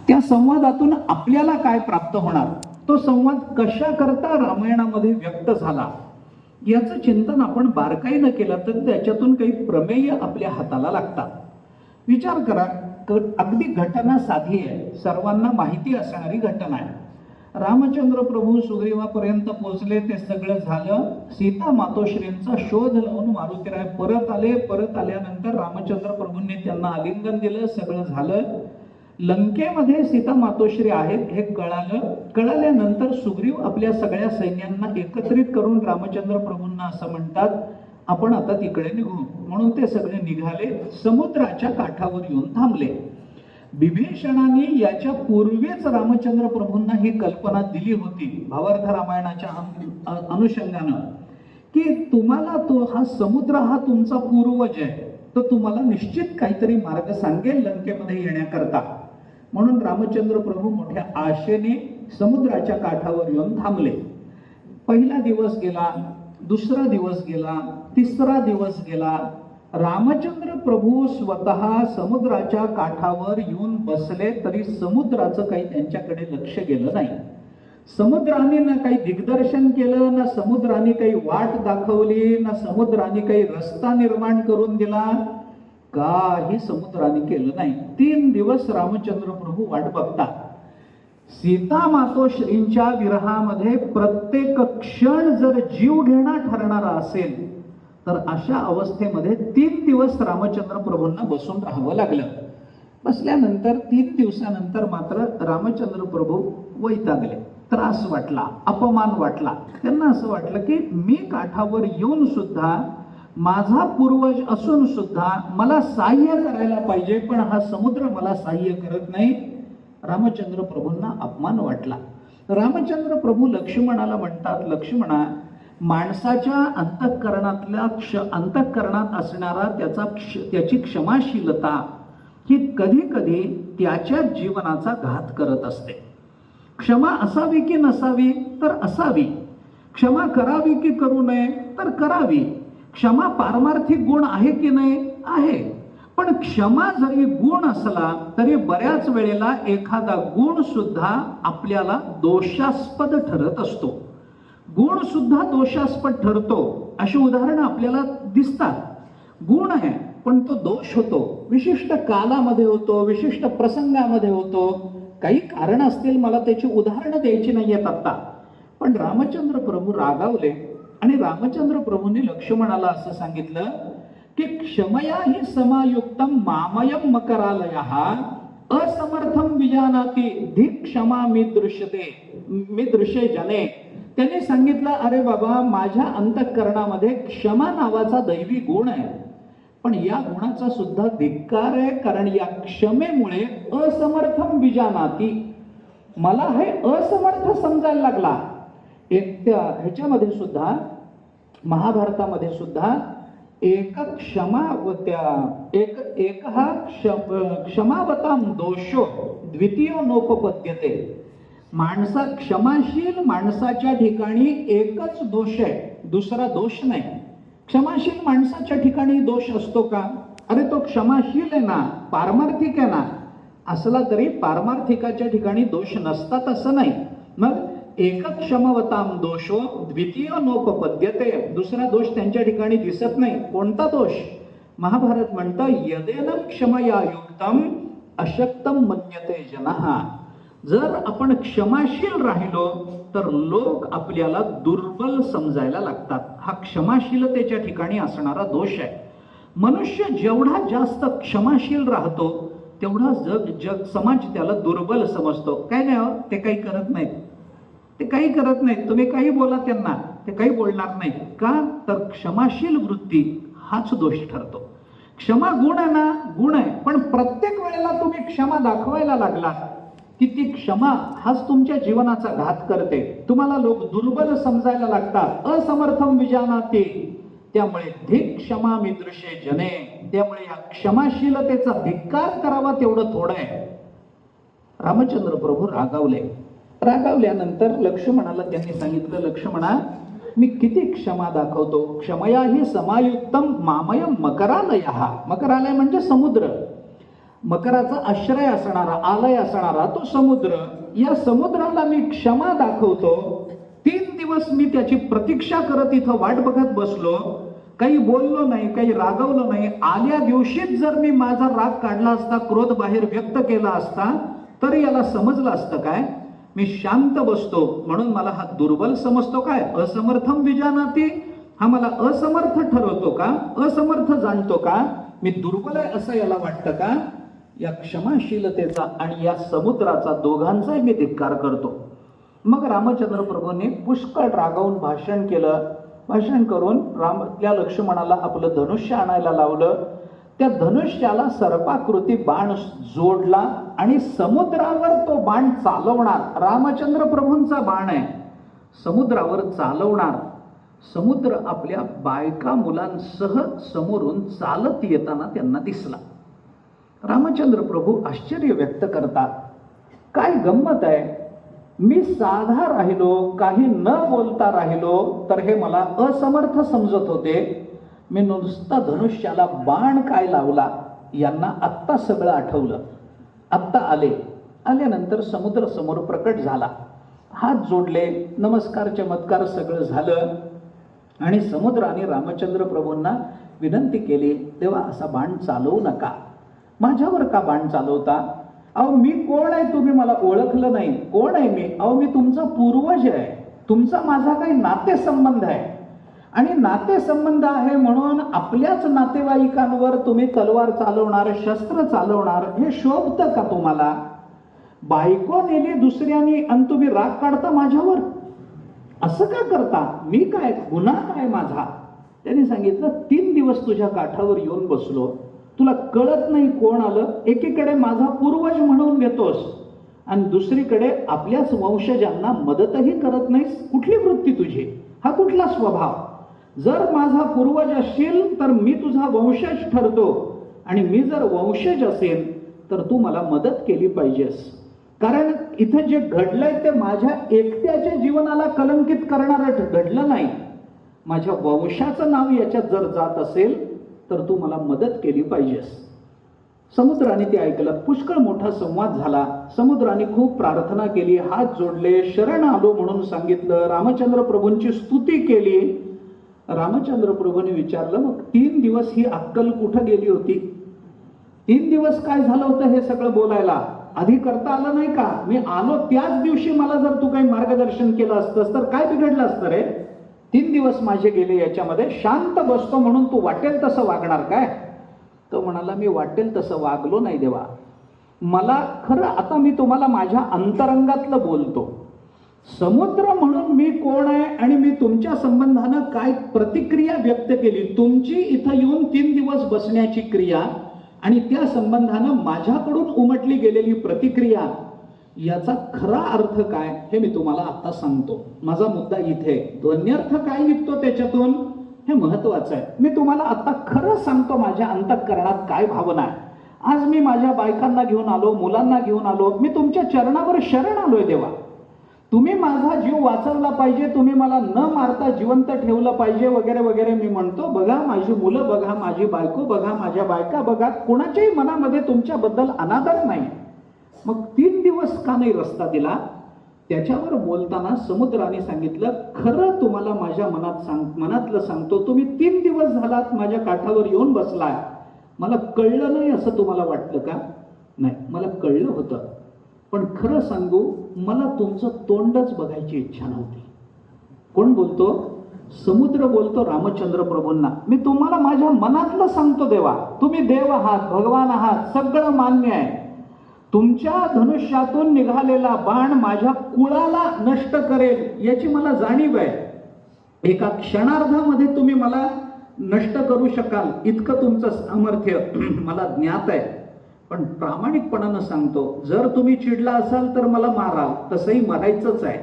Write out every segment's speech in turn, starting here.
त्या संवादातून आपल्याला काय प्राप्त होणार, तो संवाद कशा करता रामायणामध्ये व्यक्त झाला, याचं चिंतन आपण बारकाईनं केलं तर त्याच्यातून काही प्रमेय आपल्या हाताला लागतात. विचार करा, अगदी घटना साधी आहे, सर्वांना माहिती असणारी घटना आहे. रामचंद्र प्रभू सुग्रीवापर्यंत पोहोचले, ते सगळं झालं. सीता मातोश्रींचा शोध लावून मारुतीराय परत आले. परत आल्यानंतर रामचंद्र प्रभूंनी त्यांना आलिंगन दिलं, सगळं झालं. लंकेमध्ये सीता मातोश्री आहेत हे कळालं. कळाल्यानंतर सुग्रीव आपल्या सगळ्या सैन्यांना एकत्रित करून रामचंद्र प्रभूंना असं म्हणतात, आपण आता तिकडे निघू. म्हणून ते सगळे निघाले, समुद्राच्या काठावर येऊन थांबले. विभीषणाने याच्या पूर्वीच रामचंद्र प्रभूंना ही कल्पना दिली होती भावार्थ रामायणाच्या अनुषंगानं, की तुम्हाला तो हा समुद्र हा तुमचा पूर्वज आहे, तो तुम्हाला निश्चित काहीतरी मार्ग सांगेल लंकेमध्ये येण्याकरता. म्हणून रामचंद्र प्रभू मोठ्या आशेने समुद्राच्या काठावर येऊन थांबले. पहिला दिवस गेला, दुसरा दिवस गेला, तिसरा दिवस गेला. रामचंद्र प्रभू स्वतः समुद्राच्या काठावर येऊन बसले, तरी समुद्राचं काही त्यांच्याकडे लक्ष गेलं नाही. समुद्राने ना काही दिग्दर्शन केलं, ना समुद्राने काही वाट दाखवली, ना समुद्राने काही रस्ता निर्माण करून दिला, काही समुद्राने केलं नाही. 3 दिवस रामचंद्र प्रभू वाट बघतात. सीता मातोश्रींच्या विरहामध्ये प्रत्येक क्षण जर जीव घेणा ठरणारा असेल तर अशा अवस्थेमध्ये 3 दिवस रामचंद्र प्रभूंना बसून राहावं लागलं. बसल्यानंतर 3 दिवसानंतर मात्र रामचंद्र प्रभू वैतागले, त्रास वाटला, अपमान वाटला. त्यांना असं वाटलं की मी काठावर येऊन सुद्धा, माझा पूर्वज असून सुद्धा मला सहाय्य करायला पाहिजे, पण हा समुद्र मला सहाय्य करत नाही. रामचंद्र प्रभूंना अपमान वाटला. रामचंद्र प्रभू लक्ष्मणाला म्हणतात, लक्ष्मणा, माणसाच्या अंतःकरणात असणारा त्याची क्षमाशीलता ही कधी कधी त्याच्या जीवनाचा घात करत असते. क्षमा असावी की नसावी तर असावी, क्षमा करावी की करू नये तर करावी. क्षमा पारमार्थिक गुण आहे की नाही, आहे. पण क्षमा जरी गुण असला तरी बऱ्याच वेळेला एखादा गुण सुद्धा आपल्याला दोषास्पद ठरत असतो. गुण सुद्धा दोषास्पद ठरतो. अशी उदाहरणं आपल्याला दिसतात. गुण आहे पण तो दोष होतो, विशिष्ट कालामध्ये होतो, विशिष्ट प्रसंगामध्ये होतो. काही कारण असतील, मला त्याची उदाहरणं द्यायची नाहीयेत आता. पण रामचंद्र प्रभू रागावले आणि रामचंद्र प्रभूंनी लक्ष्मणाला असं सांगितलं की क्षमया हि समायुक्तम मामयम मकरालयः असमर्थम विजानाति धिक क्षमा मी दृश्ये जने. त्याने सांगितलं, अरे बाबा, माझ्या अंतःकरणामध्ये क्षमा नावाचा दैवी गुण आहे, पण या गुणाचा सुद्धा धिक्कार आहे, कारण या क्षमेमुळे असमर्थम विजानाति, मला हे असमर्थ समजायला लागला. ह्याच्यामध्ये सुद्धा, महाभारतामध्ये सुद्धा एक क्षमावताम दोषो द्वितीयो नोपपद्यते. क्षमाशील माणसाच्या ठिकाणी एकच दोष आहे, दुसरा दोष नाही. क्षमाशील माणसाच्या ठिकाणी दोष असतो का? अरे तो क्षमाशील आहे ना, पारमार्थिक आहे ना, असला तरी पारमार्थिकाच्या ठिकाणी दोष नसतात असं नाही. मग एक क्षमवताम दोषो द्वितीय नोपपद्यते, दुसरा दोष त्यांच्या ठिकाणी दिसत नाही. कोणता दोष? महाभारत म्हणतं, यदेनं क्षमया युक्तम अशक्तम मन्यते जनः. जर आपण क्षमाशील राहिलो तर लोक आपल्याला दुर्बल समजायला लागतात. हा क्षमाशीलतेच्या ठिकाणी असणारा दोष आहे. मनुष्य जेवढा जास्त क्षमाशील राहतो तेवढा समाज त्याला दुर्बल समजतो. काय नाही, ते काही करत नाहीत, ते काही करत नाहीत, तुम्ही काही बोला त्यांना, ते काही बोलणार नाहीत. का? तर क्षमाशील वृत्ती हाच दोष ठरतो. क्षमा गुण आहे ना, गुण आहे, पण प्रत्येक वेळेला तुम्ही क्षमा दाखवायला लागला की ती क्षमा हाच तुमच्या जीवनाचा घात करते. तुम्हाला लोक दुर्बल समजायला लागतात. असमर्थम विजानाति, त्यामुळे धिक क्षमा मी दृश्ये जने. त्यामुळे या क्षमाशीलतेचा धिक्कार करावा तेवढं थोडं आहे. रामचंद्र प्रभू रागावले. रागावल्यानंतर लक्ष्मणाला त्यांनी सांगितलं, लक्ष्मणा, मी किती क्षमा दाखवतो. क्षमया ही समायुक्तम मामयम मकरालयः. मकरालय म्हणजे समुद्र. मकराचा आश्रय असणारा, आलय असणारा तो समुद्र, या समुद्राला मी क्षमा दाखवतो. 3 दिवस मी त्याची प्रतीक्षा करत इथं वाट बघत बसलो, काही बोललो नाही, काही रागवलो नाही. आल्या दिवशीच जर मी माझा राग काढला असता, क्रोध बाहेर व्यक्त केला असता, तर याला समजलं असतं काय, मी शांत बसतो म्हणून मला हा दुर्बल समजतो काय, असमर्थम विजानाती, हा मला असमर्थ ठरवतो का, असमर्थ जाणतो का, मी दुर्बल आहे असं याला वाटतं का. या क्षमाशीलतेचा आणि या समुद्राचा दोघांचाही मी धिक्कार करतो. मग रामचंद्र प्रभूंनी पुष्कळ रागावून भाषण केलं. भाषण करून त्या लक्ष्मणाला आपलं धनुष्य आणायला लावलं. त्या धनुष्याला सर्पाकृती बाण जोडला आणि समुद्रावर तो बाण चालवणार, रामचंद्र प्रभूंचा बाण आहे, समुद्रावर चालवणार. समुद्र आपल्या बायका मुलांसह समोरून चालत येताना त्यांना दिसला. रामचंद्र प्रभू आश्चर्य व्यक्त करतात, काय गंमत आहे, मी साधा राहिलो, काही न बोलता राहिलो तर हे मला असमर्थ समजत होते, मी नुसता धनुष्याला बाण काय लावला. यांना आत्ता सगळं आठवलं. आत्ता आल्यानंतर समुद्र समोर प्रकट झाला. हात जोडले, नमस्कार चमत्कार सगळं झालं आणि समुद्राने रामचंद्र प्रभूंना विनंती केली, तेव्हा असा बाण चालवू नका, माझ्यावर का बाण चालवता. अहो मी कोण आहे, तुम्ही मला ओळखलं नाही, कोण आहे मी. अहो मी तुमचा पूर्वज आहे, तुमचा माझा काही नातेसंबंध आहे आणि नातेसंबंध आहे म्हणून आपल्याच नातेवाईकांवर तुम्ही तलवार चालवणार, शस्त्र चालवणार, हे शोभतं का तुम्हाला. बायको नेली दुसऱ्यानी आणि तुम्ही राग काढता माझ्यावर, असं का करता, मी काय, गुन्हा काय माझा. त्यांनी सांगितलं 3 दिवस तुझ्या काठावर येऊन बसलो, तुला कळत नाही कोण आलं. एकीकडे माझा पूर्वज म्हणून घेतोस आणि दुसरीकडे आपल्याच वंशजांना मदतही करत नाहीस. कुठली वृत्ती तुझी, हा कुठला स्वभाव. जर माझा पूर्वज असशील तर मी तुझा वंशज ठरतो आणि मी जर वंशज असेल तर तू मला मदत केली पाहिजेस. कारण इथं जे घडलंय ते माझ्या एकट्याच्या जीवनाला कलंकित करणारं घडलं नाही, माझ्या वंशाचं नाव याच्यात जर जात असेल तर तू मला मदत केली पाहिजेस. समुद्राने ते ऐकलं. पुष्कळ मोठा संवाद झाला. समुद्राने खूप प्रार्थना केली, हात जोडले, शरण आलो म्हणून सांगितलं, रामचंद्र प्रभूंची स्तुती केली. रामचंद्र प्रभूंनी विचारलं, मग 3 दिवस ही अक्कल कुठं गेली होती. 3 दिवस काय झालं होतं हे सगळं बोलायला आधी करता आलं नाही का. मी आलो त्याच दिवशी मला जर तू काही मार्गदर्शन केलं असतंस तर काय बिघडलं असतं रे. 3 दिवस माझे गेले याच्यामध्ये, शांत बसतो म्हणून तू वाटेल तसं वागणार काय. तो म्हणाला, मी वाटेल तसं वागलो नाही देवा, मला खरं आता मी तुम्हाला माझ्या अंतरंगातलं बोलतो. समुद्र म्हणून मी कोण आहे आणि मी तुमच्या संबंधानं काय प्रतिक्रिया व्यक्त केली, तुमची इथं येऊन 3 दिवस बसण्याची क्रिया आणि त्या संबंधानं माझ्याकडून उमटली गेलेली प्रतिक्रिया, याचा खरा अर्थ काय हे मी तुम्हाला आता सांगतो. माझा मुद्दा इथे, ध्वन्यर्थ काय निघतो त्याच्यातून हे महत्वाचं आहे. मी तुम्हाला आता खरं सांगतो माझ्या अंतःकरणात काय भावना आहे. आज मी माझ्या बायकांना घेऊन आलो, मुलांना घेऊन आलो, मी तुमच्या चरणावर शरण आलोय देवा. तुम्ही माझा जीव वाचवला पाहिजे, तुम्ही मला न मारता जिवंत ठेवलं पाहिजे वगैरे वगैरे. मी म्हणतो, बघा माझी मुलं बघा, माझी बायको बघा, माझ्या बायका बघा, कोणाच्याही मनामध्ये तुमच्याबद्दल अनादर नाही. मग 3 दिवस का नाही रस्ता दिला. त्याच्यावर बोलताना समुद्राने सांगितलं, खरं तुम्हाला माझ्या मनातलं सांगतो, तुम्ही 3 दिवस झालात माझ्या काठावर येऊन बसलाय, मला कळलं नाही असं तुम्हाला वाटलं का. नाही, मला कळलं होतं, पण खरं सांगू मला तुमचं तोंडच बघायची इच्छा नव्हती. कोण बोलतो. समुद्र बोलतो रामचंद्र प्रभूंना, मी तुम्हाला माझ्या मनातलं सांगतो देवा, तुम्ही देव आहात, भगवान आहात, सगळं मान्य आहे. तुमच्या धनुष्यातून निघालेला बाण माझ्या कुळाला नष्ट करेल याची मला जाणीव आहे. एका क्षणार्धामध्ये तुम्ही मला नष्ट करू शकाल इतकं तुमचं सामर्थ्य मला ज्ञात आहे. पण प्रामाणिकपणानं सांगतो, जर तुम्ही चिडला असाल तर मला माराल, तसंही मरायचंच आहे.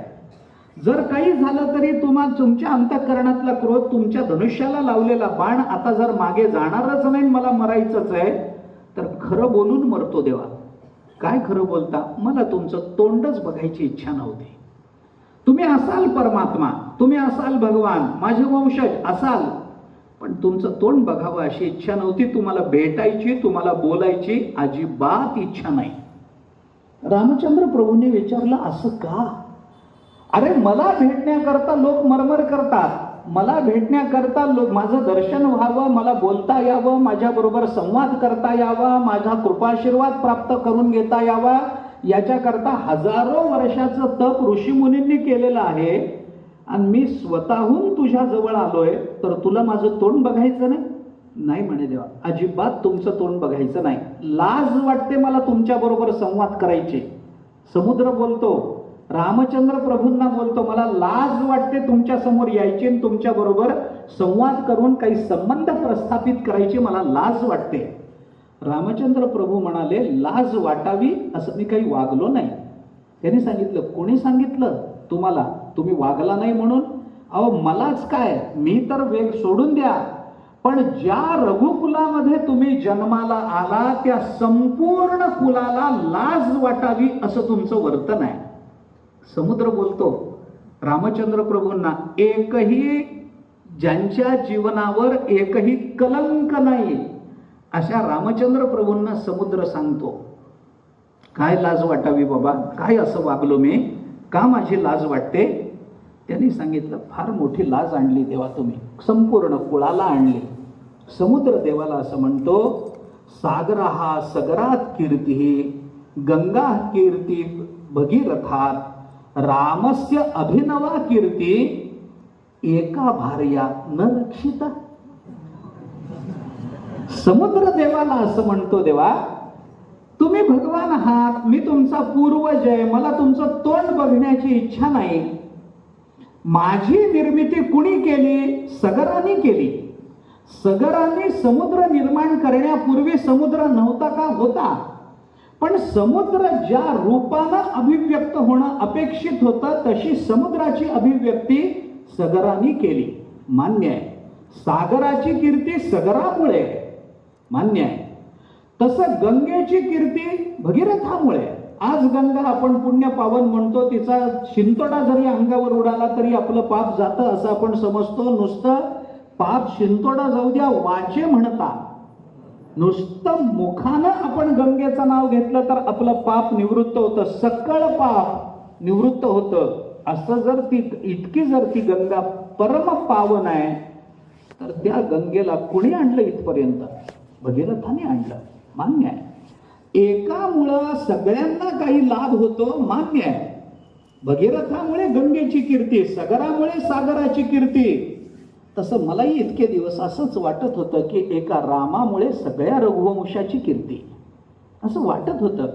जर काही झालं तरी तुमच्या अंतःकरणातला क्रोध, तुमच्या धनुष्याला लावलेला बाण आता जर मागे जाणारच नाही, मला मरायचंच आहे, तर खरं बोलून मरतो देवा. काय खरं बोलता. मला तुमचं तोंडच बघायची इच्छा नव्हती. तुम्ही असाल परमात्मा, तुम्ही असाल भगवान, माझे वंशज असाल, पण तुमचं तोंड बघावं अशी इच्छा नव्हती, तुम्हाला भेटायची, तुम्हाला बोलायची अजिबात इच्छा नाही. रामचंद्र प्रभूंनी विचारलं, असं का? अरे मला भेटण्याकरता लोक मरमर करतात, मला भेटण्याकरता लोक, माझं दर्शन व्हावं, मला बोलता यावं, माझ्याबरोबर संवाद करता यावा, माझा कृपाशीर्वाद प्राप्त करून घेता यावा, याच्याकरता हजारो वर्षाचं तप ऋषीमुनींनी केलेलं आहे. आणि मी स्वतःहून तुझ्या जवळ आलोय, तर तुला माझं तोंड बघायचं नाही? नाही म्हणे देवा, अजिबात तुमचं तोंड बघायचं नाही. लाज वाटते मला तुमच्या बरोबर संवाद करायचे. समुद्र बोलतो, रामचंद्र प्रभूंना बोलतो, मला लाज वाटते तुमच्या समोर यायची आणि तुमच्या बरोबर संवाद करून काही संबंध प्रस्थापित करायचे, मला लाज वाटते. रामचंद्र प्रभू म्हणाले, लाज वाटावी असं मी काही वागलो नाही. त्यांनी सांगितलं, कोणी सांगितलं तुम्हाला तुम्ही वागला नाही म्हणून? अहो मलाच काय, मी तर वेग सोडून द्या, पण ज्या रघुकुलामध्ये तुम्ही जन्माला आला त्या संपूर्ण कुलाला लाज वाटावी असं तुमचं वर्तन आहे. समुद्र बोलतो रामचंद्र प्रभूंना, एकही ज्यांच्या जीवनावर एकही कलंक नाही अशा रामचंद्र प्रभूंना समुद्र सांगतो, काय लाज वाटावी बाबा, काय असं वागलो मी, का माझी लाज वाटते? त्यांनी सांगितलं, फार मोठी लाज आणली देवा तुम्ही, संपूर्ण कुळाला आणली. समुद्र देवाला असं म्हणतो, सागरहा सगरात कीर्ती, गंगा कीर्ती भगीरथात, रामस्य अभिनवा कीर्ती, एका भार्या न रक्षिता. समुद्र देवाला असं म्हणतो, देवा तुम्ही भगवान आहात, मी तुमचा पूर्वज आहे, मला तुमचं तोंड बघण्याची इच्छा नाही. माझी निर्मिती कुणी केली? सगराने केली. सगराने समुद्र निर्माण करण्यापूर्वी समुद्र नव्हता का? होता. पण समुद्र ज्या रूपानं अभिव्यक्त होणं अपेक्षित होतं तशी समुद्राची अभिव्यक्ती सगराने केली, मान्य आहे. सागराची कीर्ती सगरामुळे, मान्य आहे. तसं गंगेची कीर्ती भगीरथामुळे. आज गंगा आपण पुण्य पावन म्हणतो, तिचा शिंतोडा जरी अंगावर उडाला तरी आपलं पाप जातं असं आपण समजतो. नुसतं पाप शिंतोडा जाऊ द्या, वाचे म्हणता, नुसतं मुखानं आपण गंगेचं नाव घेतलं तर आपलं पाप निवृत्त होतं, सकळ पाप निवृत्त होतं. असं जर ती इतकी जर ती गंगा परम पावन आहे, तर त्या गंगेला कुणी आणलं इथपर्यंत? भगीरथाने आणलं, मान्य आहे. एकामुळं सगळ्यांना काही लाभ होतो, मान्य आहे. भगीरथामुळे गंगेची कीर्ती, सगरामुळे सागराची कीर्ती. तसं मलाही इतके दिवस असंच वाटत होतं की एका रामामुळे सगळ्या रघुवंशाची कीर्ती, असं वाटत होतं.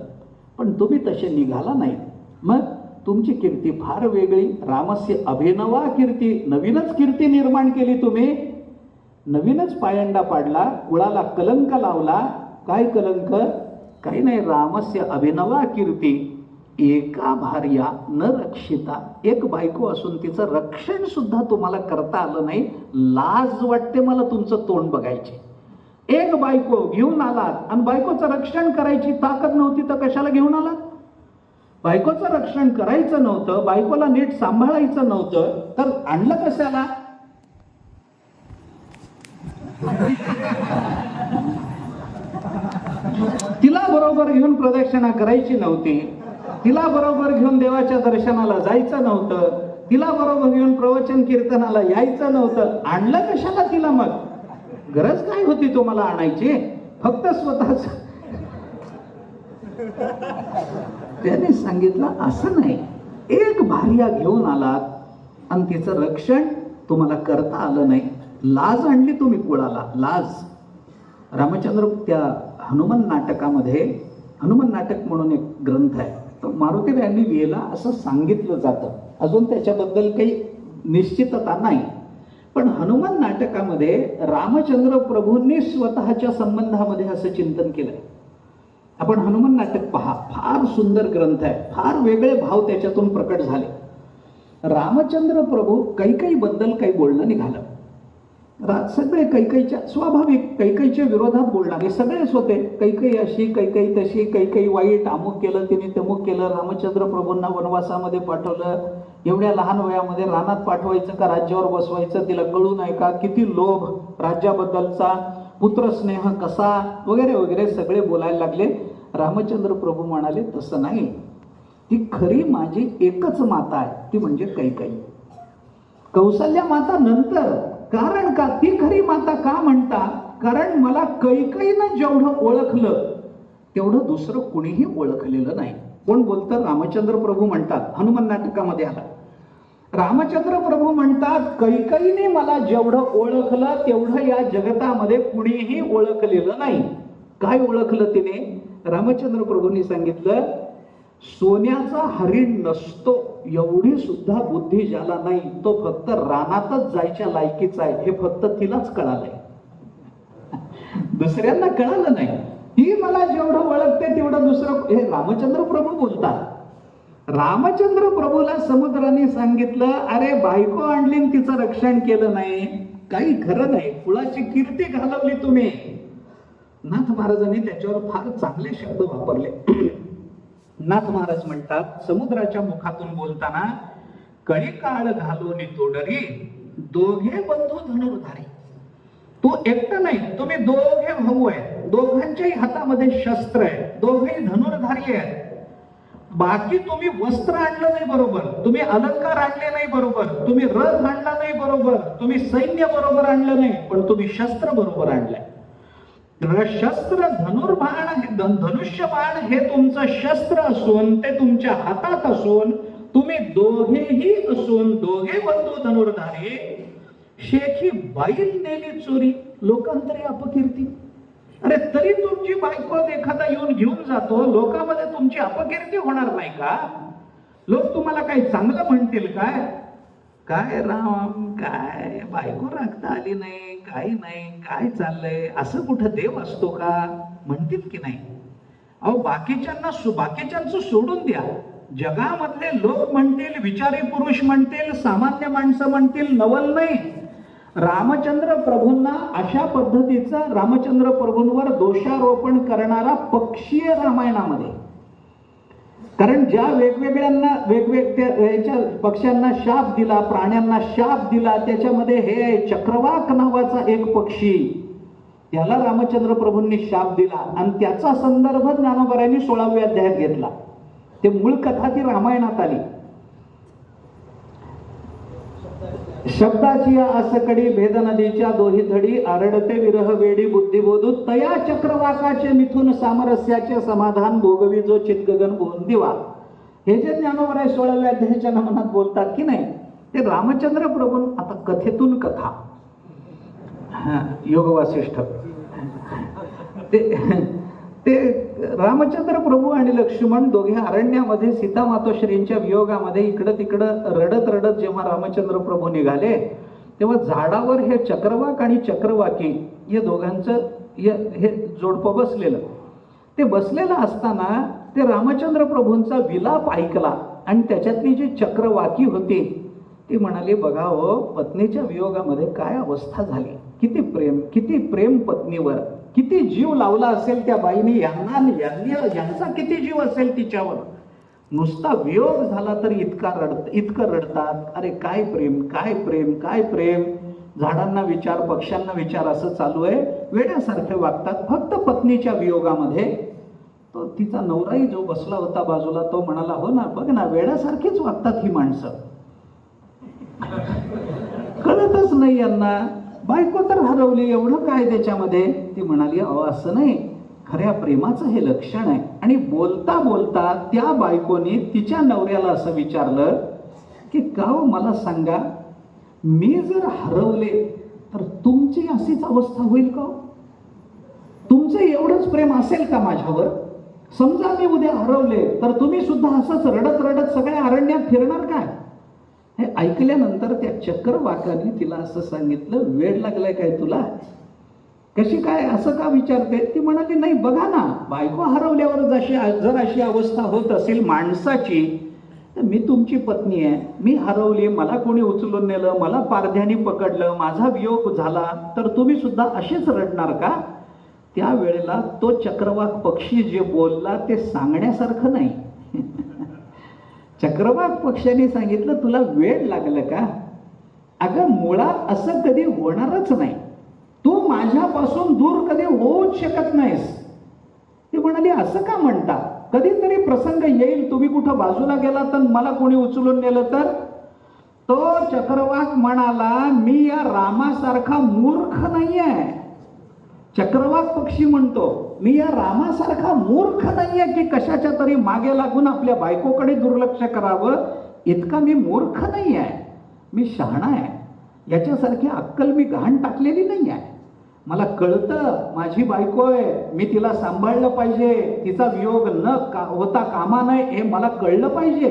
पण तुम्ही तसे निघाला नाही. मग तुमची कीर्ती फार वेगळी. रामस्य अभिनवा कीर्ती, नवीनच कीर्ती निर्माण केली तुम्ही, नवीनच पायंडा पाडला, कुळाला कलंक लावला. काय कलंक? काही नाही, रामस्य अभिनवा कीर्ती, एका भार्या न रक्षिता. एक बायको असून तिचं रक्षण सुद्धा तुम्हाला करता आलं नाही. लाज वाटते मला तुमचं तोंड बघायचे. एक बायको घेऊन आलात आणि बायकोचं रक्षण करायची ताकद नव्हती तर कशाला घेऊन आलात? बायकोचं रक्षण करायचं नव्हतं, बायकोला नीट सांभाळायचं नव्हतं, तर आणलं कशाला? तिला बरोबर घेऊन प्रदक्षिणा करायची नव्हती, तिला बरोबर घेऊन देवाच्या दर्शनाला जायचं नव्हतं, तिला बरोबर घेऊन प्रवचन कीर्तनाला यायचं नव्हतं. आणलं कशाला तिला? मग गरज काय होती तुम्हाला आणायची? फक्त स्वतःच. त्याने सांगितलं, असं नाही, एक भार्या घेऊन आलात आणि तिचं रक्षण तुम्हाला करता आलं नाही. लाज आणली तुम्ही कुळाला, लाज. रामचंद्र त्या हनुमान नाटकामध्ये, हनुमान नाटक म्हणून एक ग्रंथ आहे, तो मारुतीरायांनी लिहिला असं सांगितलं जातं. अजून त्याच्याबद्दल काही निश्चितता नाही. पण हनुमान नाटकामध्ये रामचंद्र प्रभूंनी स्वतःच्या संबंधामध्ये असं चिंतन केलंय. आपण हनुमान नाटक पहा, फार सुंदर ग्रंथ आहे, फार वेगळे भाव त्याच्यातून प्रकट झाले. रामचंद्र प्रभू कैकेयी बद्दल काही बोलणं निघालं. सगळे कैकेयीच्या स्वाभाविक, कैकेयीच्या विरोधात बोलणारे सगळेच होते. कैकेयी अशी, कैकेयी तशी, कैकेयी वाईट, अमुक केलं तिने, तमुक केलं, रामचंद्र प्रभूंना वनवासामध्ये पाठवलं, एवढ्या लहान वयामध्ये रानात पाठवायचं का राज्यावर बसवायचं, तिला कळू नाही का, किती लोभ, राज्याबद्दलचा, पुत्रस्नेह कसा वगैरे वगैरे सगळे बोलायला लागले. रामचंद्र प्रभू म्हणाले तसं नाही, ती खरी माझी एकच माता आहे, ती म्हणजे कैकेयी. कौसल्या माता नंतर. कारण का ती खरी माता का म्हणता? कारण मला कैकेयीनं जेवढं ओळखलं तेवढं दुसरं कुणीही ओळखलेलं नाही. कोण बोलतं? रामचंद्र प्रभू म्हणतात. हनुमान नाटकामध्ये आला. रामचंद्र प्रभू म्हणतात कैकेयीने मला जेवढं ओळखलं तेवढं या जगतामध्ये कुणीही ओळखलेलं नाही. काय ओळखलं तिने? रामचंद्र प्रभूंनी सांगितलं, सोन्याचा हरिण नसतो एवढी सुद्धा बुद्धी ज्याला नाही, तो फक्त रानातच जायच्या लायकीचा आहे, हे फक्त तिलाच कळालंय. दुसऱ्यांना कळालं नाही. ती मला जेवढं ओळखते तेवढं दुसरं. हे रामचंद्र प्रभू बोलतात. रामचंद्र प्रभूला समुद्राने सांगितलं, अरे बायको आणली तिचं रक्षण केलं नाही, काही खरं नाही, कुळाची कीर्ती घालवली तुम्ही. नाथ महाराजांनी त्याच्यावर फार चांगले शब्द वापरले. नाथ महाराज म्हणतात समुद्राच्या मुखातून बोलताना, कळी काळ घालून तोडरी दोघे बंधू धनुर्धारी. तू एकटं नाही, तुम्ही दोघे भाऊ आहे, दोघांच्याही हातामध्ये शस्त्र आहे, दोघेही धनुर्धारी आहेत. बाकी तुम्ही वस्त्र आणलं नाही बरोबर, तुम्ही अलंकार आणले नाही बरोबर, तुम्ही रथ आणला नाही बरोबर, तुम्ही सैन्य बरोबर आणलं नाही, पण तुम्ही शस्त्र बरोबर आणलंय. शस्त्र धनुर्बाण, धनुष्यबाण हे तुमचं शस्त्र असून, ते तुमच्या हातात असून, तुम्ही दोघेही असून, दोघे बंधू धनुर्धारी. शेखी बाईल नेली चोरी, लोकांतरी अपकीर्ती. अरे तरी तुमची बायको एखादा येऊन घेऊन जातो, लोकांमध्ये तुमची अपकीर्ती होणार नाही का? लोक तुम्हाला काही चांगलं म्हणतील काय? काय राम, काय बायको राखता आली नाही, काही नाही, काय चाललंय, असं कुठं देव असतो का म्हणतील की नाही? अहो बाकीच्यांचं सोडून द्या. जगामधले लोक म्हणतील, विचारी पुरुष म्हणतील, सामान्य माणसं म्हणतील, नवल नाही. रामचंद्र प्रभूंना अशा पद्धतीचं, रामचंद्र प्रभूंवर दोषारोपण करणारा पक्षीय रामायणामध्ये, कारण ज्या वेगवेगळ्या पक्ष्यांना शाप दिला, प्राण्यांना शाप दिला, त्याच्यामध्ये हे चक्रवाक नावाचा एक पक्षी, त्याला रामचंद्र प्रभूंनी शाप दिला आणि त्याचा संदर्भ ज्ञानोबारायांनी 16व्या अध्यायात घेतला. ते मूळ कथा ती रामायणात आली. शब्दाची असकडी भेद नदीच्या दोही धडी, आरडते विरह वेडी बुद्धिबोधू, तया चक्रवाकाचे मिथून सामरस्याचे समाधान, भोगवी जो चितगगन बोन दिवा. हे जे ज्ञानोबराय 16व्या अध्यायाच्या नमनात बोलतात की नाही, ते रामचंद्र प्रभू. आता कथेतून कथा, योग वासिष्ठ, ते रामचंद्र प्रभू आणि लक्ष्मण दोघे अरण्यामध्ये सीता मातोश्रींच्या वियोगामध्ये इकडं तिकडं रडत रडत जेव्हा रामचंद्र प्रभू निघाले, तेव्हा झाडावर हे चक्रवाक आणि चक्रवाकी या दोघांचं हे जोडपं बसलेलं. ते बसलेलं असताना ते रामचंद्र प्रभूंचा विलाप ऐकला आणि त्याच्यातली जी चक्रवाकी होती ती म्हणाली, बघा हो, पत्नीच्या वियोगामध्ये काय अवस्था झाली, किती प्रेम पत्नीवर, किती जीव लावला असेल त्या बाईने, यांचा किती जीव असेल तिच्यावर. नुसता वियोग झाला तरी इतकं रडतात. अरे काय प्रेम, काय प्रेम, काय प्रेम. झाडांना विचार, पक्ष्यांना विचार, असं चालू आहे. वेड्यासारखे वागतात. फक्त पत्नीच्या वियोगामध्ये तो तिचा नवराही जो बसला होता बाजूला, तो म्हणाला, हो ना, बघ ना, वेड्यासारखीच वागतात ही माणसं. कळतच नाही यांना. बायको तर हरवली, एवढं काय त्याच्यामध्ये? ती म्हणाली, अहो असं नाही, खऱ्या प्रेमाचं हे लक्षण आहे. आणि बोलता बोलता त्या बायकोने तिच्या नवऱ्याला असं विचारलं की, का हो मला सांगा, मी जर हरवले तर तुमची अशीच अवस्था होईल का? तुमचं एवढंच प्रेम असेल का माझ्यावर? समजा मी उद्या हरवले तर तुम्ही सुद्धा असंच रडत रडत सगळ्या अरण्यात फिरणार काय? हे ऐकल्यानंतर त्या चक्रवाकाने तिला असं सांगितलं, वेड लागलाय काय तुला? कशी काय, असं का विचारते? ती म्हणाली, नाही बघा ना, बायको हरवल्यावर जर अशी अवस्था होत असेल माणसाची, तर मी तुमची पत्नी आहे, मी हरवली, मला कोणी उचलून नेलं, मला पारध्याने पकडलं, माझा वियोग झाला, तर तुम्ही सुद्धा अशीच रडणार का? त्यावेळेला तो चक्रवाक पक्षी जे बोलला ते सांगण्यासारखं नाही. चक्रवाक पक्षाने सांगितलं, तुला वेड लागलं का? अगं मुळात असं कधी होणारच नाही. माझ्यापासून दूर कधी होऊच शकत नाहीस. ती म्हणाली, असं का म्हणता? कधीतरी प्रसंग येईल, तुम्ही कुठं बाजूला गेला तर मला कोणी उचलून नेलं तर? तो चक्रवाक म्हणाला, मी या रामासारखा मूर्ख नाहीये. चक्रवाक पक्षी म्हणतो, मी या रामासारखा मूर्ख नाहीये की कशाच्या तरी मागे लागून आपल्या बायकोकडे दुर्लक्ष करावं. इतका मी मूर्ख नाही आहे, मी शहाणा आहे. याच्यासारखी अक्कल मी गहाण टाकलेली नाही आहे. मला कळतं माझी बायको आहे, मी तिला सांभाळलं पाहिजे, तिचा वियोग होता कामा नये हे मला कळलं पाहिजे,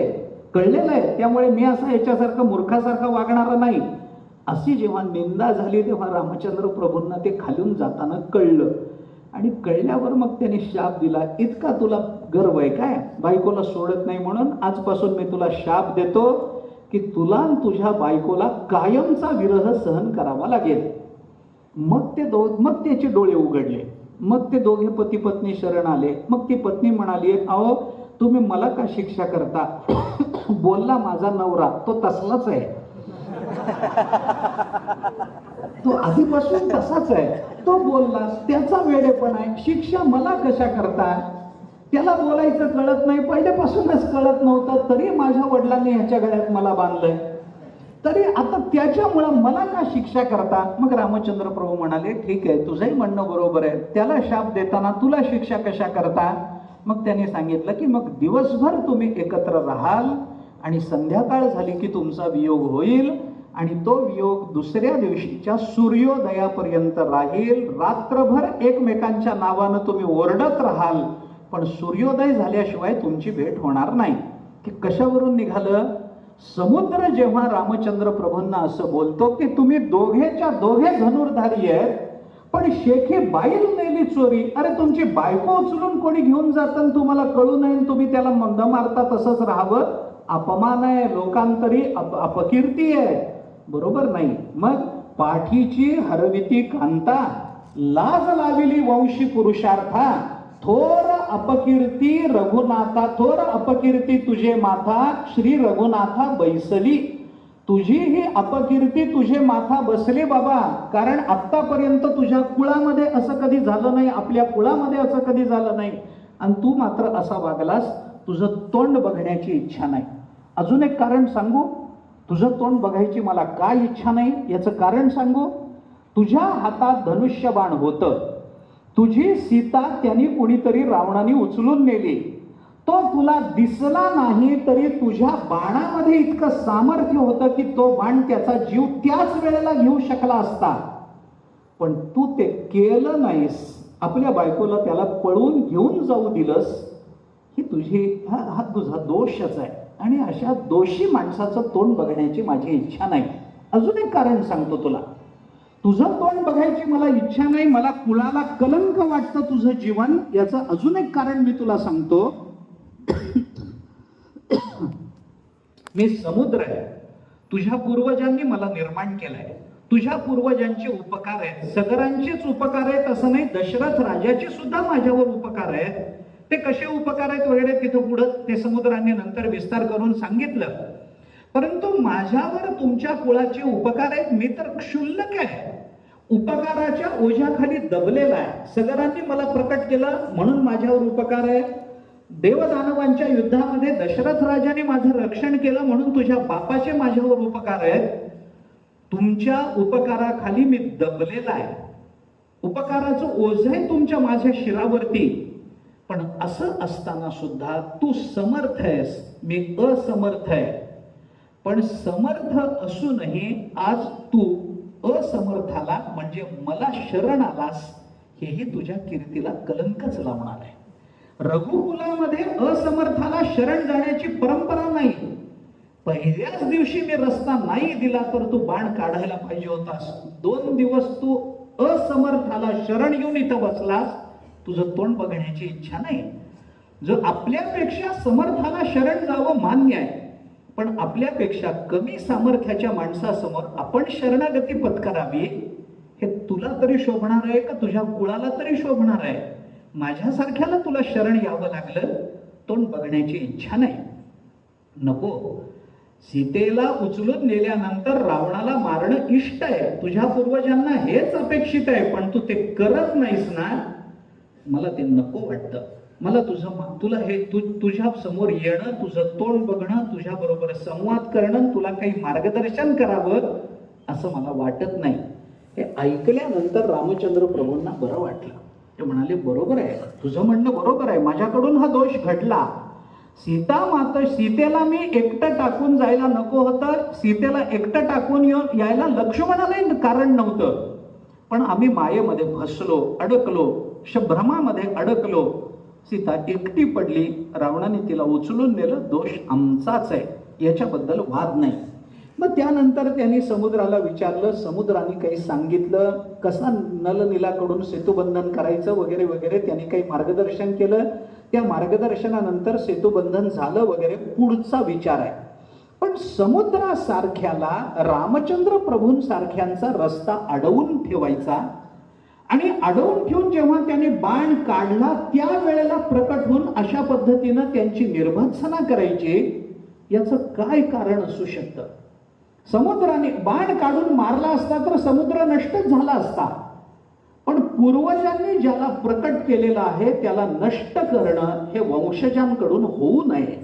कळलेलं आहे. त्यामुळे मी असा याच्यासारखं मूर्खासारखा वागणारा नाही. अशी जेव्हा निंदा झाली तेव्हा रामचंद्र प्रभूंना ते खालून जाताना कळलं. आणि कळल्यावर मग त्याने शाप दिला, इतका तुला गर्व आहे काय बायकोला सोडत नाही म्हणून? आजपासून मी तुला शाप देतो की तुला तुझ्या बायकोला कायमचा विरह सहन करावा लागेल. मग त्याचे डोळे उघडले. मग ते दोघे पती पत्नी शरण आले. मग ती पत्नी म्हणाली, अहो तुम्ही मला का शिक्षा करता? बोलला माझा नवरा, तो तसलाच आहे, तो आधीपासून तसाच आहे, तो बोलला त्याचा वेडेपण आहे, शिक्षा मला कशा करता? त्याला बोलायचं कळत नाही, पहिल्यापासूनच कळत नव्हतं, तरी माझ्या वडिलांनी ह्याच्या गळ्यात मला बांधलंय, तरी आता त्याच्यामुळं मला का शिक्षा करता? मग रामचंद्र प्रभू म्हणाले, ठीक आहे, तुझंही म्हणणं बरोबर आहे, त्याला शाप देताना तुला शिक्षा कशा करता? मग त्याने सांगितलं की मग दिवसभर तुम्ही एकत्र राहाल आणि संध्याकाळ झाली की तुमचा वियोग होईल आणि तो वियोग दुसऱ्या दिवशीच्या सूर्योदयापर्यंत राहील. रात्रभर एकमेकांच्या नावानं तुम्ही ओरडत राहाल, पण सूर्योदय झाल्याशिवाय तुमची भेट होणार नाही. की कशावरून निघालं? समुद्र जेव्हा रामचंद्र प्रभूंना असं बोलतो की तुम्ही दोघेच्या दोघे धनुर्धारी आहेत, पण शेखी बाईल नेली चोरी. अरे तुमची बायको उचलून कोणी घेऊन जातं तुम्हाला कळू नये, तुम्ही त्याला मंद मारता तसंच राहावं, अपमान आहे, लोकांतरी अपकीर्ती आहे, बरोबर नाही. मग पाठीची हरविती कांता, लाज लाविली वंशी पुरुषार्था, थोर अपकीर्ती रघुनाथा, थोर अपकीर्ती तुझे माथा, श्री रघुनाथा बैसली. तुझी ही अपकीर्ती तुझे माथा बसले बाबा, कारण आतापर्यंत तुझ्या कुळामध्ये असं कधी झालं नाही, आपल्या कुळामध्ये असं कधी झालं नाही, आणि तू मात्र असा वागलास. तुझं तोंड बघण्याची इच्छा नाही. अजून एक कारण सांगू, तुझं तोंड बघायची मला काय इच्छा नाही याचं कारण सांगू. तुझ्या हातात धनुष्यबाण होतं, तुझी सीता त्यांनी कुणीतरी रावणाने उचलून नेली, तो तुला दिसला नाही तरी तुझ्या बाणामध्ये इतकं सामर्थ्य होतं की तो बाण त्याचा जीव त्याच वेळेला घेऊ शकला असता, पण तू ते केलं नाहीस. आपल्या बायकोला त्याला पळून घेऊन जाऊ दिलंस. ही तुझी हा तुझा दोषच आहे, आणि अशा दोषी माणसाचं तोंड बघण्याची माझी इच्छा नाही. अजून एक कारण सांगतो तुला, तुझं तोंड बघायची मला इच्छा नाही, मला कुळाला कलंक वाटतं तुझं जीवन, याचं अजून एक कारण मी तुला सांगतो. मी समुद्र आहे, तुझ्या पूर्वजांनी मला निर्माण केलंय, तुझ्या पूर्वजांचे उपकार आहेत, सगळ्यांचेच उपकार आहेत असं नाही, दशरथ राजाचे सुद्धा माझ्यावर उपकार आहेत. ते कसे उपकार आहेत वगैरे तिथं पुढं ते समुद्राने नंतर विस्तार करून सांगितलं. परंतु माझ्यावर तुमच्या कुळाचे उपकार आहेत, मी तर क्षुल्लक आहे, उपकाराच्या ओझ्याखाली दबलेला आहे. सगळ्यांनी मला प्रकट केलं म्हणून माझ्यावर उपकार आहे. देवदानवांच्या युद्धामध्ये दशरथ राजाने माझं रक्षण केलं म्हणून तुझ्या बापाचे माझ्यावर उपकार आहेत. तुमच्या उपकाराखाली मी दबलेला आहे, उपकाराचं ओझ आहे तुमच्या माझ्या शिरावरती. पण असं असताना सुद्धा तू समर्थ आहेस, मी असमर्थ आहे. पण समर्थ असूनही आज तू असमर्थाला म्हणजे मला शरण आलास, हेही तुझ्या कीर्तीला कलंकच लावणार आहे. रघुकुलामध्ये असमर्थाला शरण जाण्याची परंपरा नाही. पहिल्याच दिवशी मी रस्ता नाही दिला तर तू बाण काढायला पाहिजे होतास. 2 दिवस तू असमर्थाला शरण येऊन इथं बसलास, तुझं तोंड बघण्याची इच्छा नाही. जर आपल्यापेक्षा समर्थाला शरण जावं मान्य आहे, पण आपल्यापेक्षा कमी सामर्थ्याच्या माणसासमोर आपण शरणागती पत्करावी, हे तुला तरी शोभणार आहे का तुझ्या कुळाला तरी शोभणार आहे? माझ्यासारख्याला तुला शरण यावं लागलं, तोंड बघण्याची इच्छा नाही. नको. सीतेला उचलून नेल्यानंतर रावणाला मारणं इष्ट आहे, तुझ्या पूर्वजांना हेच अपेक्षित आहे, पण तू ते करत नाहीस ना, मला ते नको वाटतं. मला तुला हे तुझ्या समोर येणं, तुझं तोंड बघणं, तुझ्या बरोबर संवाद करणं, तुला काही मार्गदर्शन करावं असं मला वाटत नाही. हे ऐकल्यानंतर रामचंद्र प्रभूंना बरं वाटलं. ते म्हणाले, बरोबर आहे, तुझं म्हणणं बरोबर आहे, माझ्याकडून हा दोष घडला. सीतेला मी एकटं टाकून जायला नको होतं, सीतेला एकटं टाकून यायला लक्ष्मणालाही कारण नव्हतं, पण आम्ही मायेमध्ये फसलो, अडकलो, भ्रमामध्ये अडकलो. सीता एकटी पडली, रावणाने तिला उचलून नेलं, दोष आमचाच आहे, याच्याबद्दल वाद नाही. मग त्यानंतर त्यांनी समुद्राला विचारलं, समुद्राने काही सांगितलं कसा नलनीलाकडून सेतुबंधन करायचं वगैरे वगैरे, त्यांनी काही मार्गदर्शन केलं. त्या मार्गदर्शनानंतर सेतुबंधन झालं वगैरे, पुढचा विचार आहे. पण समुद्रासारख्याला रामचंद्र प्रभूंसारख्यांचा रस्ता अडवून ठेवायचा, आणि अडवून ठेवून जेव्हा त्याने बाण काढला त्यावेळेला प्रकट होऊन अशा पद्धतीनं त्यांची निर्भत्सना करायची, याचं काय कारण असू शकतं? समुद्राने बाण काढून मारला असता तर समुद्र नष्टच झाला असता, पण पूर्वजांनी ज्याला प्रकट केलेलं आहे त्याला नष्ट करणं हे वंशजांकडून होऊ नये.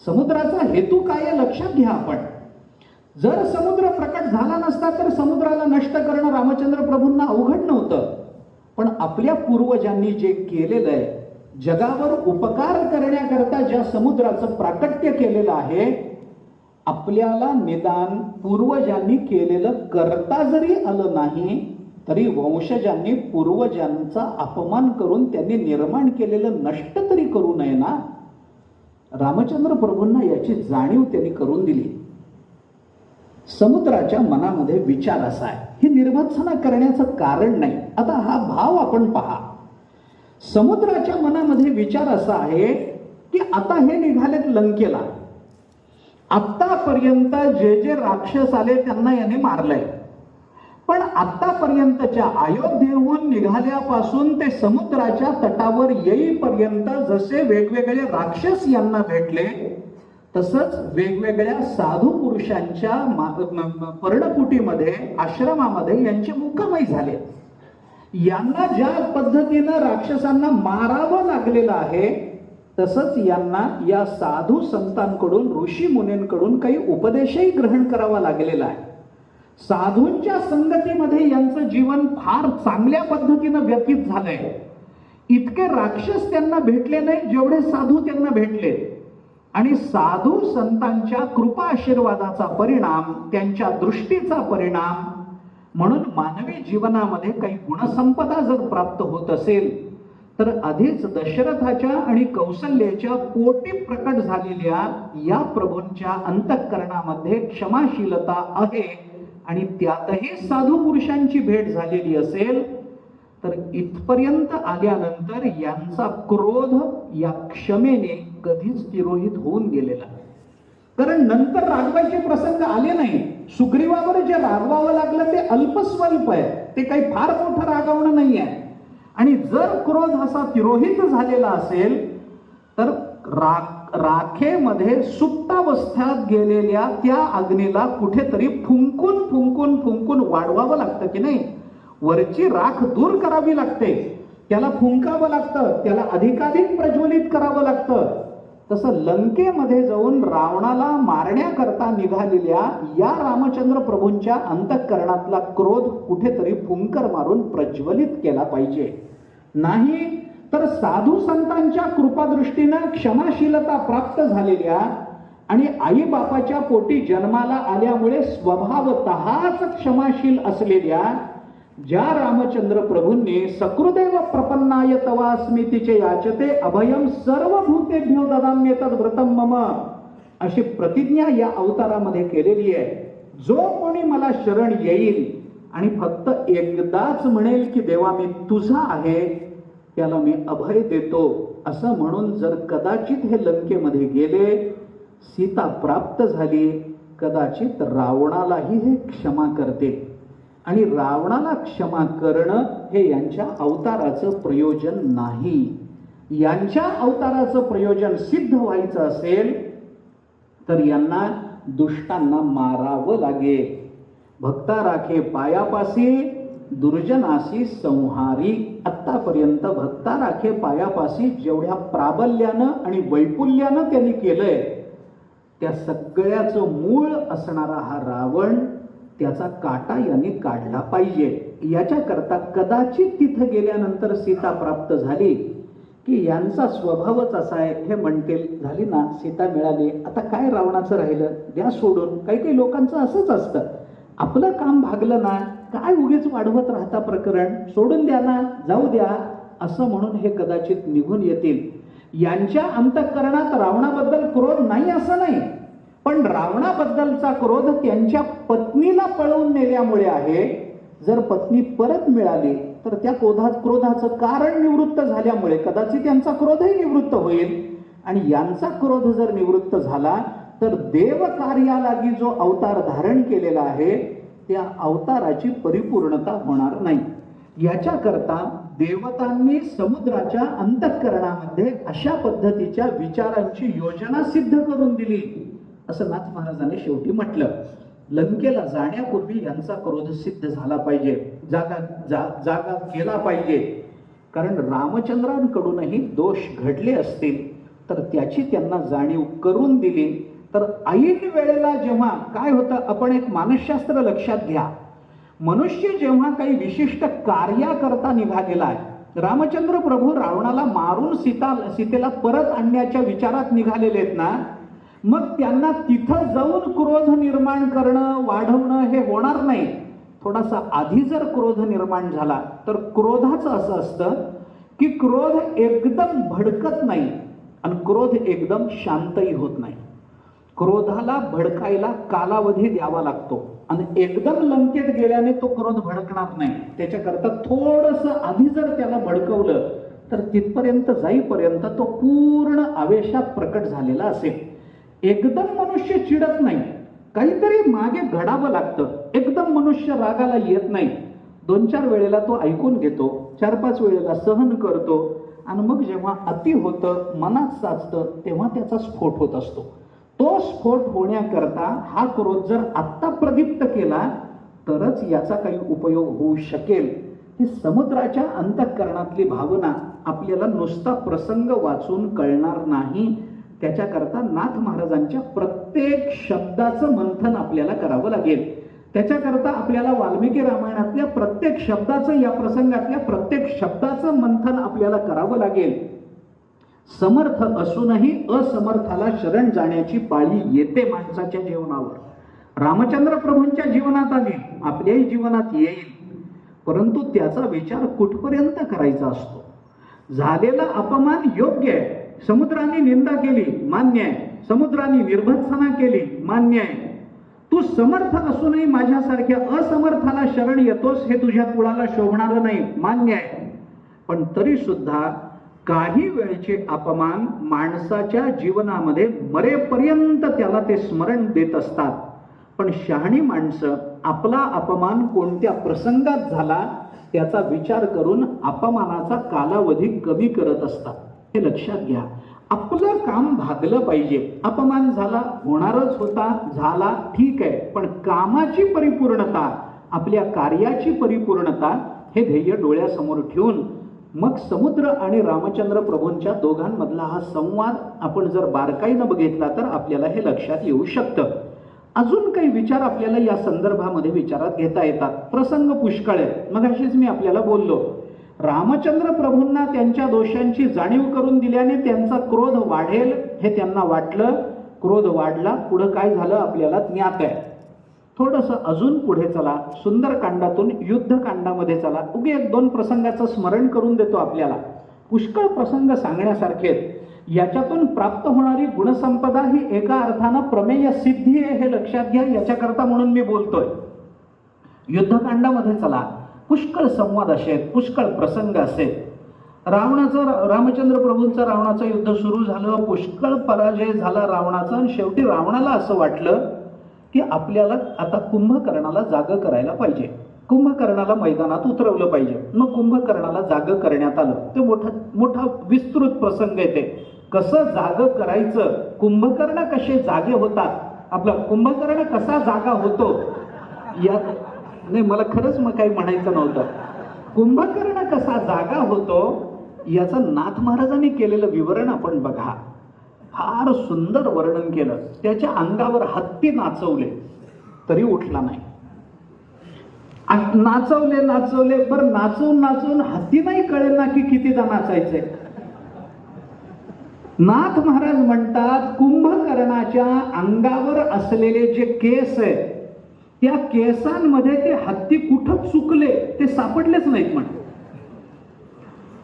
समुद्राचा हेतू काय आहे लक्षात घ्या आपण. जर समुद्र प्रकट झाला नसता तर समुद्राला नष्ट करणं रामचंद्र प्रभूंना अवघड नव्हतं, पण आपल्या पूर्वजांनी जे केलेलं आहे, जगावर उपकार करण्याकरता ज्या समुद्राचं प्राकट्य केलेलं आहे, आपल्याला निदान पूर्वजांनी केलेलं करता जरी आलं नाही तरी वंशजांनी पूर्वजांचा अपमान करून त्यांनी निर्माण केलेलं नष्ट तरी करू नये ना. रामचंद्र प्रभूंना याची जाणीव त्यांनी करून दिली. समुद्राच्या मनामध्ये विचार असा आहे, ही निर्भत्सना करण्याचं कारण नाही. आता हा भाव आपण पहा. समुद्राच्या मनामध्ये विचार असा आहे की आता हे निघालेत लंकेला, आतापर्यंत जे जे राक्षस आले त्यांना याने मारलंय, पण आतापर्यंतच्या अयोध्येहून निघाल्यापासून ते समुद्राच्या तटावर येईपर्यंत जसे वेगवेगळे राक्षस यांना भेटले, तसंच वेगवेगळ्या साधू पुरुषांच्या पर्णकुटीमध्ये, आश्रमामध्ये यांचे मुक्कामही झाले. यांना ज्या पद्धतीनं राक्षसांना मारावं लागलेलं आहे, तसंच यांना या साधू संतांकडून, ऋषी मुनींकडून काही उपदेशही ग्रहण करावा लागलेला आहे. साधूंच्या संगतीमध्ये यांचं जीवन फार चांगल्या पद्धतीनं व्यतीत झालंय. इतके राक्षस त्यांना भेटले नाही जेवढे साधू त्यांना भेटले, आणि साधू संतांच्या कृपा आशीर्वादाचा परिणाम, त्यांच्या दृष्टीचा परिणाम म्हणून मानवी जीवनामध्ये काही गुणसंपदा जर प्राप्त होत असेल तर आधीच दशरथाच्या आणि कौसल्याच्या पोटी प्रकट झालेल्या या प्रभूंच्या अंतःकरणामध्ये क्षमाशीलता आहे, आणि त्यातही साधू पुरुषांची भेट झालेली असेल तर इथपर्यंत आल्यानंतर यांचा क्रोध या क्षमेने कधीच तिरोहित होऊन गेलेला. कारण नंतर रागवायचे प्रसंग आले नाही. सुग्रीवावर जे रागवावं लागलं ते अल्पस्वल्प आहे, ते काही फार मोठं रागवणं नाही आहे. आणि जर क्रोध असा तिरोहित झालेला असेल तर राखेमध्ये सुप्तावस्थेत गेलेल्या त्या अग्नीला कुठेतरी फुंकून फुंकून फुंकून वाढवावं लागतं की नाही. वरची राख दूर करावी लागते, त्याला फुंकावं लागतं, त्याला अधिकाधिक प्रज्वलित करावं लागतं. तसं लंकेमध्ये जाऊन रावणाला मारण्याकरता निघालेल्या या रामचंद्र प्रभूंच्या अंतःकरणातला क्रोध कुठेतरी फुंकर मारून प्रज्वलित केला पाहिजे. नाही तर साधू संतांच्या कृपादृष्टीनं क्षमाशीलता प्राप्त झालेल्या आणि आई बापाच्या पोटी जन्माला आल्यामुळे स्वभावतःच क्षमाशील असलेल्या ज्या रामचंद्र प्रभूंनी सकृदेव प्रपन्नाय तवास्मितीचे याचते अभयम सर्व भूतेभ्यो ददाम्येतद व्रतम मम अशी प्रतिज्ञा या अवतारामध्ये केलेली आहे. जो कोणी मला शरण येईल आणि फक्त एकदाच म्हणेल की देवा मी तुझा आहे, त्याला मी अभय देतो असं म्हणून जर कदाचित हे लंकेमध्ये गेले, सीता प्राप्त झाली, कदाचित रावणालाही हे क्षमा करते. आणि रावणाला क्षमा करणं हे यांच्या अवताराचं प्रयोजन नाही. यांच्या अवताराचं प्रयोजन सिद्ध व्हायचं असेल तर यांना दुष्टांना मारावं लागेल. भक्ता राखे पायापासी दुर्जनासी संहारी. आतापर्यंत भक्ता राखे पायापासी जेवढ्या प्राबल्यानं आणि वैपुल्यानं त्यांनी केलंय त्या सगळ्याचं मूळ असणारा हा रावण, त्याचा काटा यांनी काढला पाहिजे. याच्याकरता कदाचित तिथं गेल्यानंतर सीता प्राप्त झाली की यांचा स्वभावच असा आहे, हे म्हणतील झाली ना सीता मिळाली, आता काय रावणाचं राहिलं, द्या सोडून. काही काही लोकांचं असंच असतं, आपलं काम भागलं ना, काय उगीच वाढवत राहता प्रकरण, सोडून द्या ना, जाऊ द्या, असं म्हणून हे कदाचित निघून येतील. यांच्या अंतःकरणात रावणाबद्दल क्रोध नाही असं नाही, पण रावणाबद्दलचा क्रोध त्यांच्या पत्नीला पळवून नेल्यामुळे आहे. जर पत्नी परत मिळाली तर त्या क्रोधाचं कारण निवृत्त झाल्यामुळे कदाचित त्यांचा क्रोधही निवृत्त होईल. आणि यांचा क्रोध जर निवृत्त झाला तर देव कार्यालागी जो अवतार धारण केलेला आहे त्या अवताराची परिपूर्णता होणार नाही. याच्याकरता देवतांनी समुद्राच्या अंतःकरणामध्ये अशा पद्धतीच्या विचारांची योजना सिद्ध करून दिली, असं नाथ महाराजांनी शेवटी म्हटलं. लंकेला जाण्यापूर्वी यांचा क्रोध सिद्ध झाला पाहिजे, जागा केला पाहिजे. कारण रामचंद्रांकडूनही दोष घडले असतील तर त्याची त्यांना जाणीव करून दिली. तर ऐन वेळेला जेव्हा काय होतं, आपण एक मानसशास्त्र लक्षात घ्या. मनुष्य जेव्हा काही विशिष्ट कार्याकरता निघालेला आहे, रामचंद्र प्रभू रावणाला मारून सीतेला परत आणण्याच्या विचारात निघालेले आहेत ना, मग त्यांना तिथं जाऊन क्रोध निर्माण करणं वाढवणं हे होणार नाही. थोडासा आधी जर क्रोध निर्माण झाला तर क्रोधाचं असं असतं की क्रोध एकदम भडकत नाही आणि क्रोध एकदम शांतही होत नाही. क्रोधाला भडकायला कालावधी द्यावा लागतो आणि एकदम लंकेत गेल्याने तो क्रोध भडकणार नाही. त्याच्याकरता थोडंसं आधी जर त्याला भडकवलं तर तिथपर्यंत जाईपर्यंत तो पूर्ण आवेशात प्रकट झालेला असेल. एकदम मनुष्य चिडत नाही, काहीतरी मागे घडावं लागतं. एकदम मनुष्य रागाला येत नाही, 2-4 वेळेला तो ऐकून घेतो, 4-5 वेळेला सहन करतो आणि मग जेव्हा अति होतं, मनात साचतं, तेव्हा त्याचा स्फोट होत असतो. तो स्फोट होण्याकरता हा क्रोध जर आत्ता प्रदीप्त केला तरच याचा काही उपयोग होऊ शकेल. ही समुद्राच्या अंतःकरणातली भावना आपल्याला नुसता प्रसंग वाचून कळणार नाही. त्याच्याकरता नाथ महाराजांच्या प्रत्येक शब्दाचं मंथन आपल्याला करावं लागेल. त्याच्याकरता आपल्याला वाल्मिकी रामायणातल्या प्रत्येक शब्दाचं, या प्रसंगातल्या प्रत्येक शब्दाचं मंथन आपल्याला करावं लागेल. समर्थ असूनही असमर्थाला शरण जाण्याची पाळी येते माणसाच्या जीवनावर. रामचंद्र प्रभूंच्या जीवनात आली, आपल्याही जीवनात येईल, परंतु त्याचा विचार कुठपर्यंत करायचा असतो. झालेला अपमान योग्य आहे, समुद्राने निंदा केली मान्य आहे, समुद्राने निर्भत्सना केली मान्य आहे. तू समर्थ असूनही माझ्यासारख्या असमर्थाला शरण येतोस हे तुझ्या कुळाला शोभणार नाही मान्य आहे. पण तरी सुद्धा काही वेळचे अपमान माणसाच्या जीवनामध्ये मरेपर्यंत त्याला ते स्मरण देत असतात. पण शहाणी माणसं आपला अपमान कोणत्या प्रसंगात झाला त्याचा विचार करून अपमानाचा कालावधी कमी करत असतात. हे लक्षात घ्या. आपलं काम भागलं पाहिजे. अपमान झाला, होणारच होता, झाला, ठीक आहे, पण कामाची परिपूर्णता, आपल्या कार्याची परिपूर्णता हे ध्येय डोळ्यासमोर ठेवून मग समुद्र आणि रामचंद्र प्रभूंच्या दोघांमधला हा संवाद आपण जर बारकाईनं बघितला तर आपल्याला हे लक्षात येऊ शकतं. अजून काही विचार आपल्याला या संदर्भामध्ये विचारात घेता येतात. प्रसंग पुष्कळ आहेत. मगाशीच मी आपल्याला बोललो, रामचंद्र प्रभूंना त्यांच्या दोषांची जाणीव करून दिल्याने त्यांचा क्रोध वाढेल हे त्यांना वाटलं. क्रोध वाढला, पुढं काय झालं आपल्याला ज्ञात आहे. थोडंसं अजून पुढे चला, सुंदरकांडातून युद्धकांडामध्ये चला. उगे 1-2 प्रसंगाचं स्मरण करून देतो आपल्याला. पुष्कळ प्रसंग सांगण्यासारखे आहेत. याच्यातून प्राप्त होणारी गुणसंपदा ही एका अर्थानं प्रमेय सिद्धी आहे हे लक्षात घ्या. याच्याकरता म्हणून मी बोलतोय. युद्धकांडामध्ये चला, पुष्कळ संवाद असे आहेत, पुष्कळ प्रसंग असे. रामचंद्र प्रभूंचं रावणाचं युद्ध सुरू झालं, पुष्कळ पराजय झाला रावणाचा आणि शेवटी रावणाला असं वाटलं की आपल्याला आता कुंभकर्णाला जाग करायला पाहिजे, कुंभकर्णाला मैदानात उतरवलं पाहिजे. मग कुंभकर्णाला जाग करण्यात आलं. ते मोठा विस्तृत प्रसंग येते. कसं जाग करायचं, कुंभकर्ण कसे जागे होतात आपला कुंभकर्ण कसा जागा होतो यात नाही, मला खरंच मग काही म्हणायचं नव्हतं. कुंभकर्ण कसा जागा होतो याचं नाथ महाराजांनी केलेलं विवरण आपण बघा. फार सुंदर वर्णन केलं. त्याच्या अंगावर हत्ती नाचवले तरी उठला नाही. नाचवले नाचवले बरं, नाचवून नाचवून हत्ती नाही कळेल ना की कितीदा नाचायचे. नाथ महाराज म्हणतात कुंभकर्णाच्या अंगावर असलेले जे केस आहेत त्या केसांमध्ये ते हत्ती कुठं चुकले ते सापडलेच नाहीत. म्हण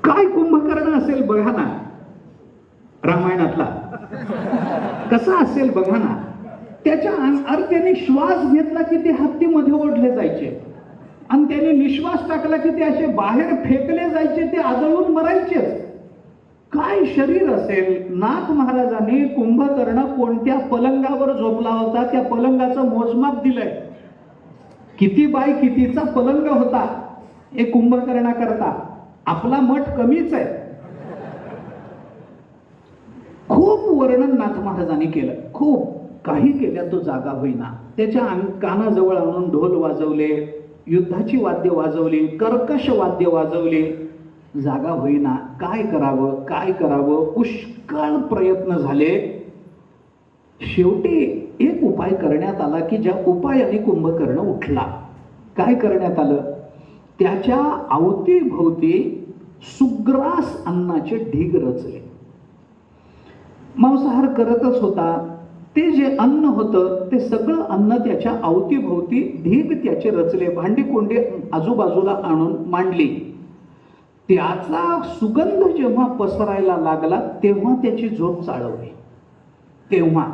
काय कुंभकर्ण असेल बघा ना, रामायणातला कसा असेल बघा ना. त्याच्या त्याने श्वास घेतला की ते हत्ती मध्ये ओढले जायचे आणि त्याने निश्वास टाकला की ते असे बाहेर फेकले जायचे, ते आदळून मरायचेच. काय शरीर असेल. नाथ महाराजांनी कुंभकर्ण कोणत्या पलंगावर झोपला होता त्या पलंगाचं मोजमाप दिलंय. किती बाय कितीचा पलंग होता हे कुंभकर्णा करता. आपला मठ कमीच आहे. खूप वर्णन नाथ महाराजांनी केलं, खूप काही केल्या तो जागा होईना. त्याच्या कानाजवळ आणून ढोल वाजवले, युद्धाची वाद्य वाजवली, कर्कश वाद्य वाजवली, जागा होईना. काय करावं काय करावं, पुष्कळ प्रयत्न झाले. शेवटी एक उपाय करण्यात आला की ज्या उपायाने कुंभकर्ण उठला. काय करण्यात आलं, त्याच्या अवतीभोवती सुग्रास अन्नाचे ढीग रचले. मांसाहार करतच होता, ते जे अन्न होतं ते सगळं अन्न त्याच्या अवतीभोवती ढीग त्याचे रचले. भांडी कोंडी आजूबाजूला आणून मांडली. त्याचा सुगंध जेव्हा पसरायला लागला तेव्हा त्याची झोप चाळवली. तेव्हा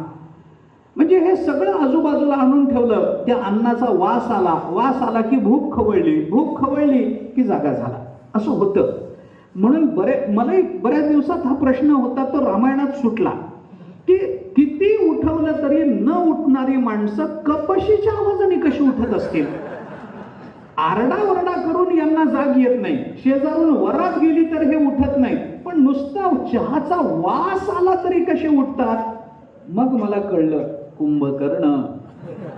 म्हणजे हे सगळं आजूबाजूला आणून ठेवलं, त्या अन्नाचा वास आला. वास आला की भूक खवळली, भूक खवळली की जागा झाला. असं होतं. म्हणून मला बऱ्याच दिवसात हा प्रश्न होता तो रामायणात सुटला की किती उठवलं तरी न उठणारी माणसं कपशीच्या आवाजाने कशी उठत असतील. आरडाओरडा करून यांना जाग येत नाही. शेजारून वरात गेली तर हे उठत नाही, पण नुसता चहाचा वास आला तरी कसे उठतात. मग मला कळलं कुंभकर्ण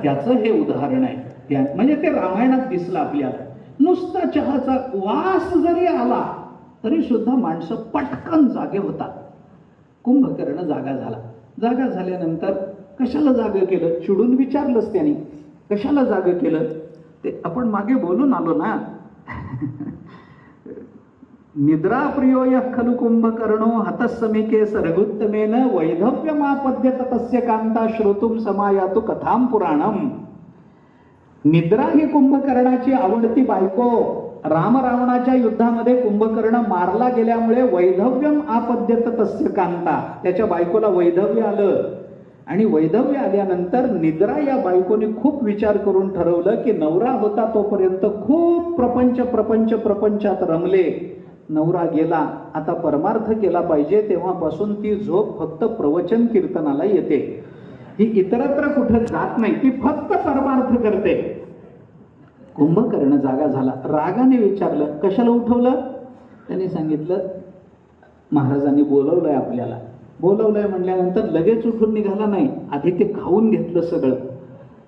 त्याचं हे उदाहरण आहे. म्हणजे ते रामायणात दिसलं आपल्याला. नुसता चहाचा वास जरी आला तरी सुद्धा माणसं पटकन जागे होतात. कुंभकर्ण जागा झाला. जागा झाल्यानंतर कशाला जाग केलं, चिडून विचारलंच त्याने, कशाला जाग केलं. ते आपण मागे बोलून आलो ना. निद्रा प्रियो यः खलु कुंभकर्णो हतस्समीके सर्गुत्तमेन वैधव्यमापद्यत तस्य कांता श्रोतुम समायातु कथाम पुराणम. निद्रा ही कुंभकर्णाची आवडती बायको. राम रावणाच्या युद्धामध्ये कुंभकर्ण मारला गेल्यामुळे वैधव्यम आपद्यत तस्य कांता, त्याच्या बायकोला वैधव्य आलं. आणि वैधव्य आल्यानंतर निद्रा या बायकोने खूप विचार करून ठरवलं की नवरा होता तोपर्यंत खूप प्रपंचात रमले. नवरा गेला, आता परमार्थ केला पाहिजे. तेव्हापासून ती झोप फक्त प्रवचन कीर्तनाला येते. ही इतरत्र कुठं जात नाही, ती फक्त परमार्थ करते. कुंभकर्ण जागा झाला. रागाने विचारलं कशाला उठवलं. त्यांनी सांगितलं महाराजांनी बोलवलंय आपल्याला. बोलवलंय म्हणल्यानंतर लगेच उठून निघाला नाही. आधी ते खाऊन घेतलं सगळं,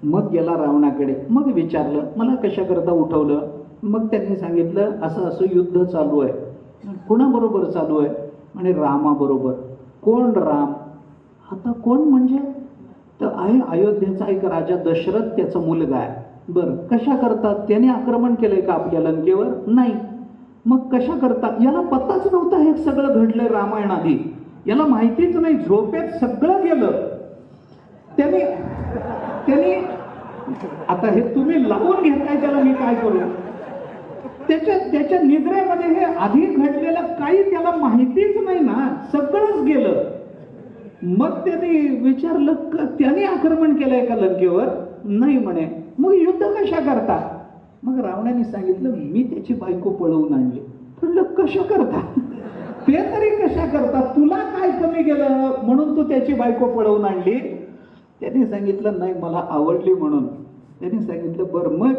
मग गेला रावणाकडे. मग विचारलं मला कशा करता उठवलं. मग त्यांनी सांगितलं असं असं युद्ध चालू आहे. कोणाबरोबर चालू आहे म्हणे रामाबरोबर. कोण राम. आता कोण म्हणजे तर आहे अयोध्येचा एक राजा दशरथ, त्याचा मुलगा आहे. बरं कशा करतात, त्याने आक्रमण केलंय का आपल्या लंकेवर. नाही. मग कशा करतात, याला पत्ताच नव्हता हे सगळं घडलंय रामायणाआधी. याला माहितीच नाही, झोपेत सगळं गेलं. त्यांनी आता हे तुम्ही लावून घेताय त्याला मी काय करू. त्याच्या निद्रेमध्ये हे आधी घडलेलं काही त्याला माहितीच नाही ना, सगळंच गेलं. मग त्याने विचारलं त्याने आक्रमण केलंय का लंकेवर. नाही म्हणे. मग युद्ध कशा करता. मग रावणाने सांगितलं मी त्याची बायको पळवून आणली. म्हटलं कशा करता, ते तरी कशा करता, तुला काय कमी गेलं म्हणून तू त्याची बायको पळवून आणली. त्याने सांगितलं नाही मला आवडली म्हणून. त्याने सांगितलं बरं मग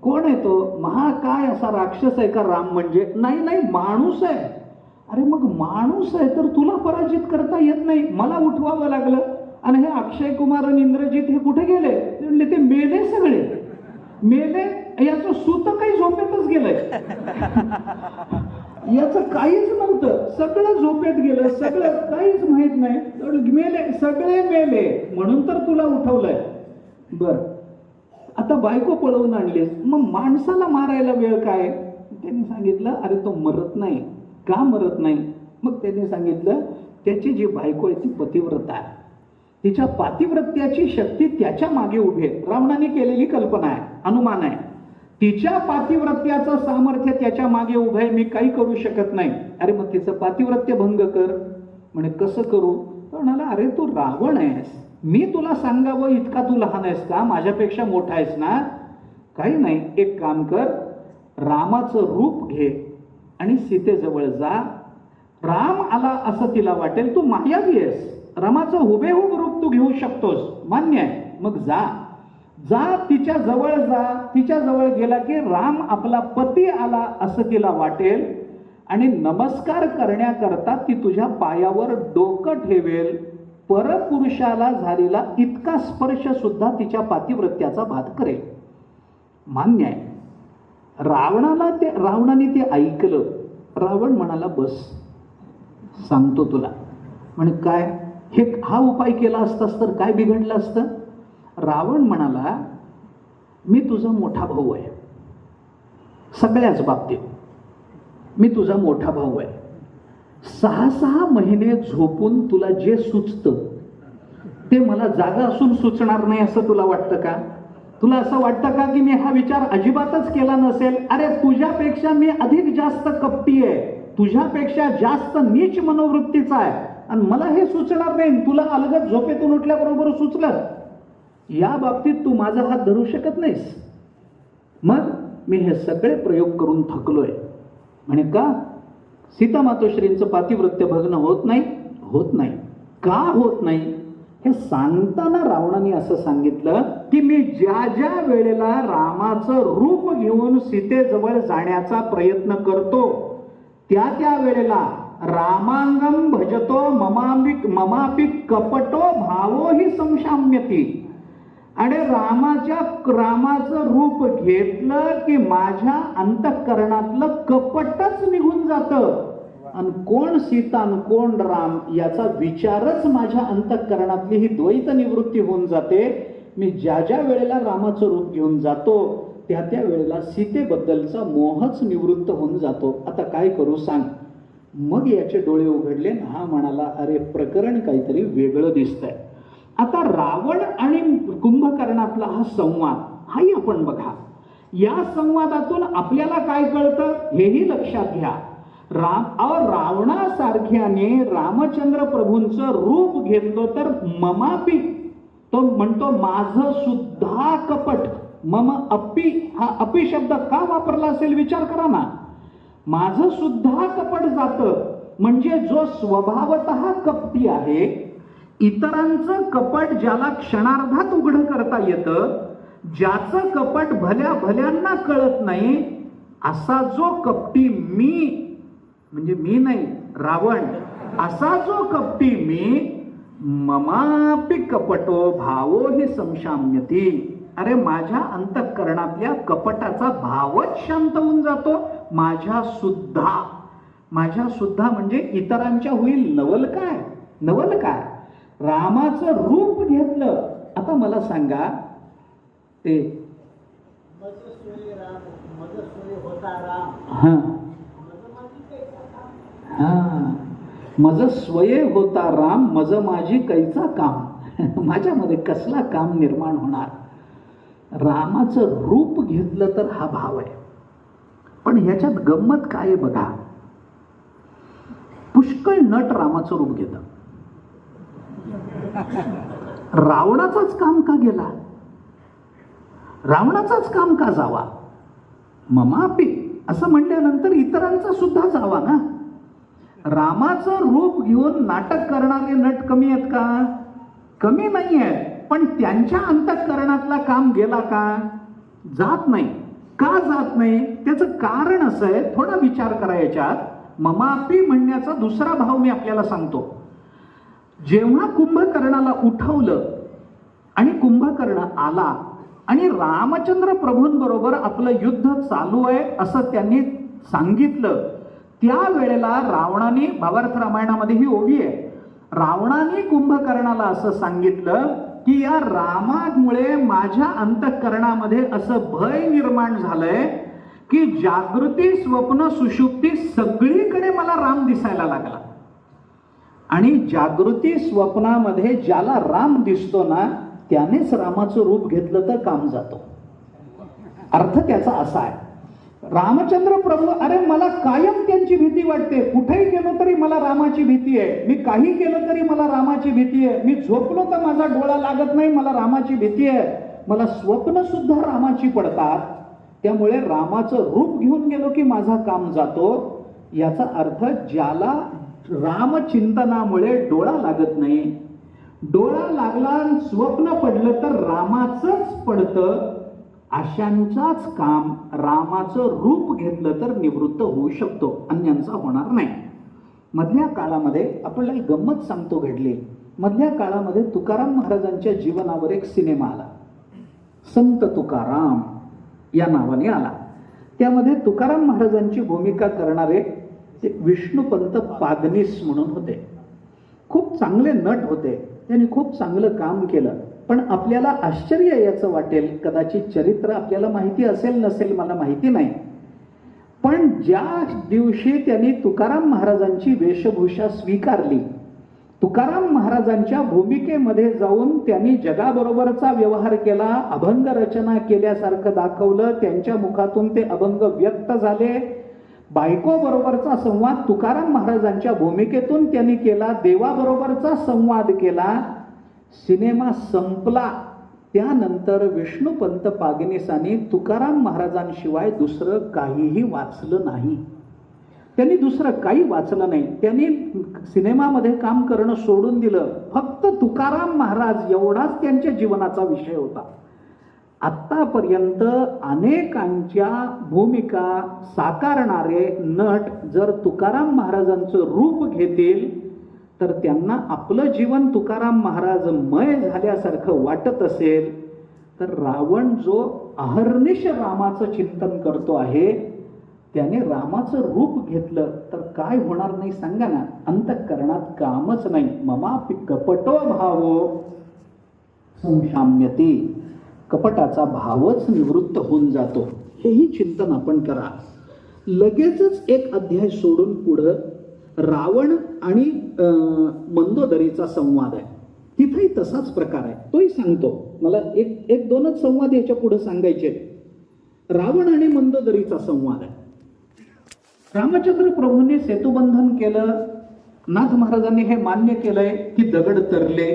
कोण आहे तो. महाकाय असा राक्षस आहे का राम म्हणजे. नाही माणूस आहे. अरे मग माणूस आहे तर तुला पराजित करता येत नाही, मला उठवावं लागलं. आणि हे अक्षय कुमार आणि इंद्रजित हे कुठे गेले? ते म्हणले ते मेले, सगळे मेले. याचं सूत काही झोपेतच गेलंय. याचं काहीच नव्हतं, सगळं झोपेत गेलं, सगळं काहीच माहित नाही, मेले, सगळे मेले, म्हणून तर तुला उठवलंय. बर, आता बायको पळवून आणलीस, मग माणसाला मारायला वेळ काय? त्यांनी सांगितलं, अरे तो मरत नाही. का मरत नाही? मग त्यांनी सांगितलं, त्याची जी बायको आहे ती पतिव्रता आहे, तिच्या पातिव्रत्याची शक्ती त्याच्या मागे उभी आहे. रावणाने केलेली कल्पना आहे, अनुमान आहे. तिच्या पातिव्रत्याचं सामर्थ्य त्याच्या मागे उभं आहे, मी काही करू शकत नाही. अरे मग तिचं पातिव्रत्य भंग कर. म्हणे कसं करू? तर म्हणाला, अरे तू रावण आहेस, मी तुला सांगावं इतका तू लहान आहेस का? माझ्यापेक्षा मोठा आहेस ना? काही नाही, एक काम कर, रामाचं रूप घे आणि सीतेजवळ जा. राम आला असं तिला वाटेल, तू मायावी आहेस, रामाचं हुबेहूब रूप तू घेऊ शकतोस, मान्य आहे, मग जा जा तिच्या जवळ जा. तिच्या जवळ गेला की राम आपला पती आला असं तिला वाटेल आणि नमस्कार करण्याकरता ती तुझ्या पायावर डोकं ठेवेल. परपुरुषाला झालेला इतका स्पर्श सुद्धा तिच्या पातिव्रत्याचा बाध करेल. मान्य आहे. रावणाने ते ऐकलं. रावण म्हणाला, बस सांगतो तुला. म्हणे काय? हा उपाय केला असतास तर काय बिघडलं असतं? रावण म्हणाला, मी तुझा मोठा भाऊ आहे, सगळ्याच बाबतीत मी तुझा मोठा भाऊ आहे. 6 महिने झोपून तुला जे सुचतं ते मला जागा असून सुचणार नाही असं तुला वाटतं का? तुला असं वाटतं का की मी हा विचार अजिबातच केला नसेल? अरे तुझ्यापेक्षा मी अधिक जास्त कपटी आहे, तुझ्यापेक्षा जास्त नीच मनोवृत्तीचा आहे, आणि मला हे सुचणार नाही. तुला अलगद झोपेतून उठल्याबरोबर सुचलं. या बाबतीत तू माझा हात धरू शकत नाहीस. मग मी हे सगळे प्रयोग करून थकलोय. म्हणे का? सीता मातोश्रींचं पातिव्रत्य भग्न होत नाही. होत नाही. का होत नाही हे सांगताना रावणाने असं सांगितलं की मी ज्या ज्या वेळेला रामाचं रूप घेऊन सीतेजवळ जाण्याचा प्रयत्न करतो त्या त्या वेळेला रामांगम भजतो ममापि कपटो भावो हि संशाम्यती. आणि रामाचं रूप घेतलं की माझ्या अंतःकरणातलं कपटच निघून जातं, आणि कोण सीता आणि कोण राम याचा विचारच माझ्या अंतःकरणातली ही द्वैत निवृत्ती होऊन जाते. मी ज्या ज्या वेळेला रामाचं रूप घेऊन जातो त्या त्या वेळेला सीतेबद्दलचा मोहच निवृत्त होऊन जातो. आता काय करू सांग? मग याचे डोळे उघडले. हा म्हणाला, अरे प्रकरण काहीतरी वेगळं दिसतंय. आता रावण आणि कुंभकर्णातला हा संवाद हाही आपण बघा. या संवादातून आपल्याला काय कळतं हेही लक्षात घ्या. रावणासारख्याने रामचंद्र प्रभूंचं रूप घेतलं तर ममापी, तो म्हणतो माझं सुद्धा कपट. मम अपी, हा अपी शब्द का वापरला असेल विचार करा ना. माझं सुद्धा कपट जातं, म्हणजे जो स्वभावतः कपटी आहे, इतरांचं कपट ज्याला क्षणार्धात उघड करता येतं, ज्याचं कपट भल्या भल्यांना कळत नाही, असा जो कपटी मी, म्हणजे मी नाही रावण, असा जो कपटी मी, ममापि कपटो भावो हि संशाम्यती. अरे माझ्या अंतःकरणातल्या कपटाचा भावच शांत होऊन जातो. माझ्या सुद्धा म्हणजे इतरांच्या होईल नवल काय? नवल काय? रामाचं रूप घेतलं. आता मला सांगा, ते मज स्वये होता राम, मज माझी कैचा काम. माझ्यामध्ये कसला काम निर्माण होणार? रामाचं रूप घेतलं तर हा भाव आहे. पण ह्याच्यात गंमत काय आहे बघा. पुष्कळ नट रामाचं रूप घेतात. रावणाचाच काम का गेला? रावणाचाच काम का जावा? ममापी असं म्हटल्यानंतर इतरांचा सुद्धा जावा ना. रामाचं रूप घेऊन नाटक करणारे नट कमी आहेत का? कमी नाही आहेत. पण त्यांच्या अंतःकरणातला काम गेला का? जात नाही. का जात नाही? त्याचं कारण असं आहे, थोडा विचार करा याच्यात. ममापी म्हणण्याचा दुसरा भाव मी आपल्याला सांगतो. जेव्हा कुंभकर्णाला उठवलं आणि कुंभकर्ण आला आणि रामचंद्र प्रभूंबरोबर आपलं युद्ध चालू आहे असं त्यांनी सांगितलं, त्यावेळेला रावणाने, भावार्थ रामायणामध्ये ही ओवी आहे, रावणाने कुंभकर्णाला असं सांगितलं की या रामामुळे माझ्या अंतःकरणामध्ये असं भय निर्माण झालंय की जागृती स्वप्न सुषुप्ती सगळीकडे मला राम दिसायला लागला. आणि जागृती स्वप्नामध्ये ज्याला राम दिसतो ना त्यानेच रामाचं रूप घेतलं तर काम जातो. अर्थ त्याचा असा आहे, रामचंद्र प्रभू, अरे मला कायम त्यांची भीती वाटते, कुठेही गेलो तरी मला रामाची भीती आहे, मी काही केलं तरी मला रामाची भीती आहे, मी झोपलो तर माझा डोळा लागत नाही, मला रामाची भीती आहे, मला स्वप्न सुद्धा रामाची पडतात, त्यामुळे रामाचं रूप घेऊन गेलो की माझा काम जातो. याचा अर्थ ज्याला रामचिंतनामुळे डोळा लागत नाही, डोळा लागला स्वप्न पडलं तर रामाचंच पडतं, अशांचाच काम रामाचं रूप घेतलं तर निवृत्त होऊ शकतो, अन्यांचा होणार नाही. मधल्या काळामध्ये आपल्याला गंमत सांगतो घडली. मधल्या काळामध्ये तुकाराम महाराजांच्या जीवनावर एक सिनेमा आला, संत तुकाराम या नावाने आला. त्यामध्ये तुकाराम महाराजांची भूमिका करणारे विष्णुपंत पागनीस म्हणून होते. खूप चांगले नट होते, त्यांनी खूप चांगलं काम केलं. पण आपल्याला आश्चर्य याचं वाटेल, कदाचित चरित्र आपल्याला माहिती असेल नसेल मला माहिती नाही, पण ज्या दिवशी त्यांनी तुकाराम महाराजांची वेशभूषा स्वीकारली, तुकाराम महाराजांच्या भूमिकेमध्ये जाऊन त्यांनी जगाबरोबरचा व्यवहार केला, अभंग रचना केल्यासारखं दाखवलं, त्यांच्या मुखातून ते अभंग व्यक्त झाले, बायको बरोबरचा संवाद तुकाराम महाराजांच्या भूमिकेतून त्यांनी केला, देवाबरोबरचा संवाद केला. सिनेमा संपला त्यानंतर विष्णुपंत पागनीसांनी तुकाराम महाराजांशिवाय दुसरं काहीही वाचलं नाही. त्यांनी दुसरं काही वाचलं नाही. त्यांनी सिनेमामध्ये काम करणं सोडून दिलं. फक्त तुकाराम महाराज एवढाच त्यांच्या जीवनाचा विषय होता. आतापर्यंत अनेकांच्या भूमिका साकारणारे नट जर तुकाराम महाराजांचं रूप घेतील तर त्यांना आपलं जीवन तुकाराम महाराजमय झाल्यासारखं वाटत असेल तर रावण जो अहर्निश रामाचं चिंतन करतो आहे त्याने रामाचं रूप घेतलं तर काय होणार नाही सांगा ना. अंतःकरणात कामच नाही. ममापि कपटो भावो संशाम्यते, कपटाचा भावच निवृत्त होऊन जातो. हेही चिंतन आपण करा. लगेचच एक अध्याय सोडून पुढं रावण आणि मंदोदरीचा संवाद आहे. तिथेही तसाच प्रकार आहे, तोही सांगतो. मला एक दोनच संवाद याच्या पुढे सांगायचे. रावण आणि मंदोदरीचा संवाद आहे. रामचंद्र प्रभूंनी सेतुबंधन केलं. नाथ महाराजांनी हे मान्य केलंय की दगड तरले,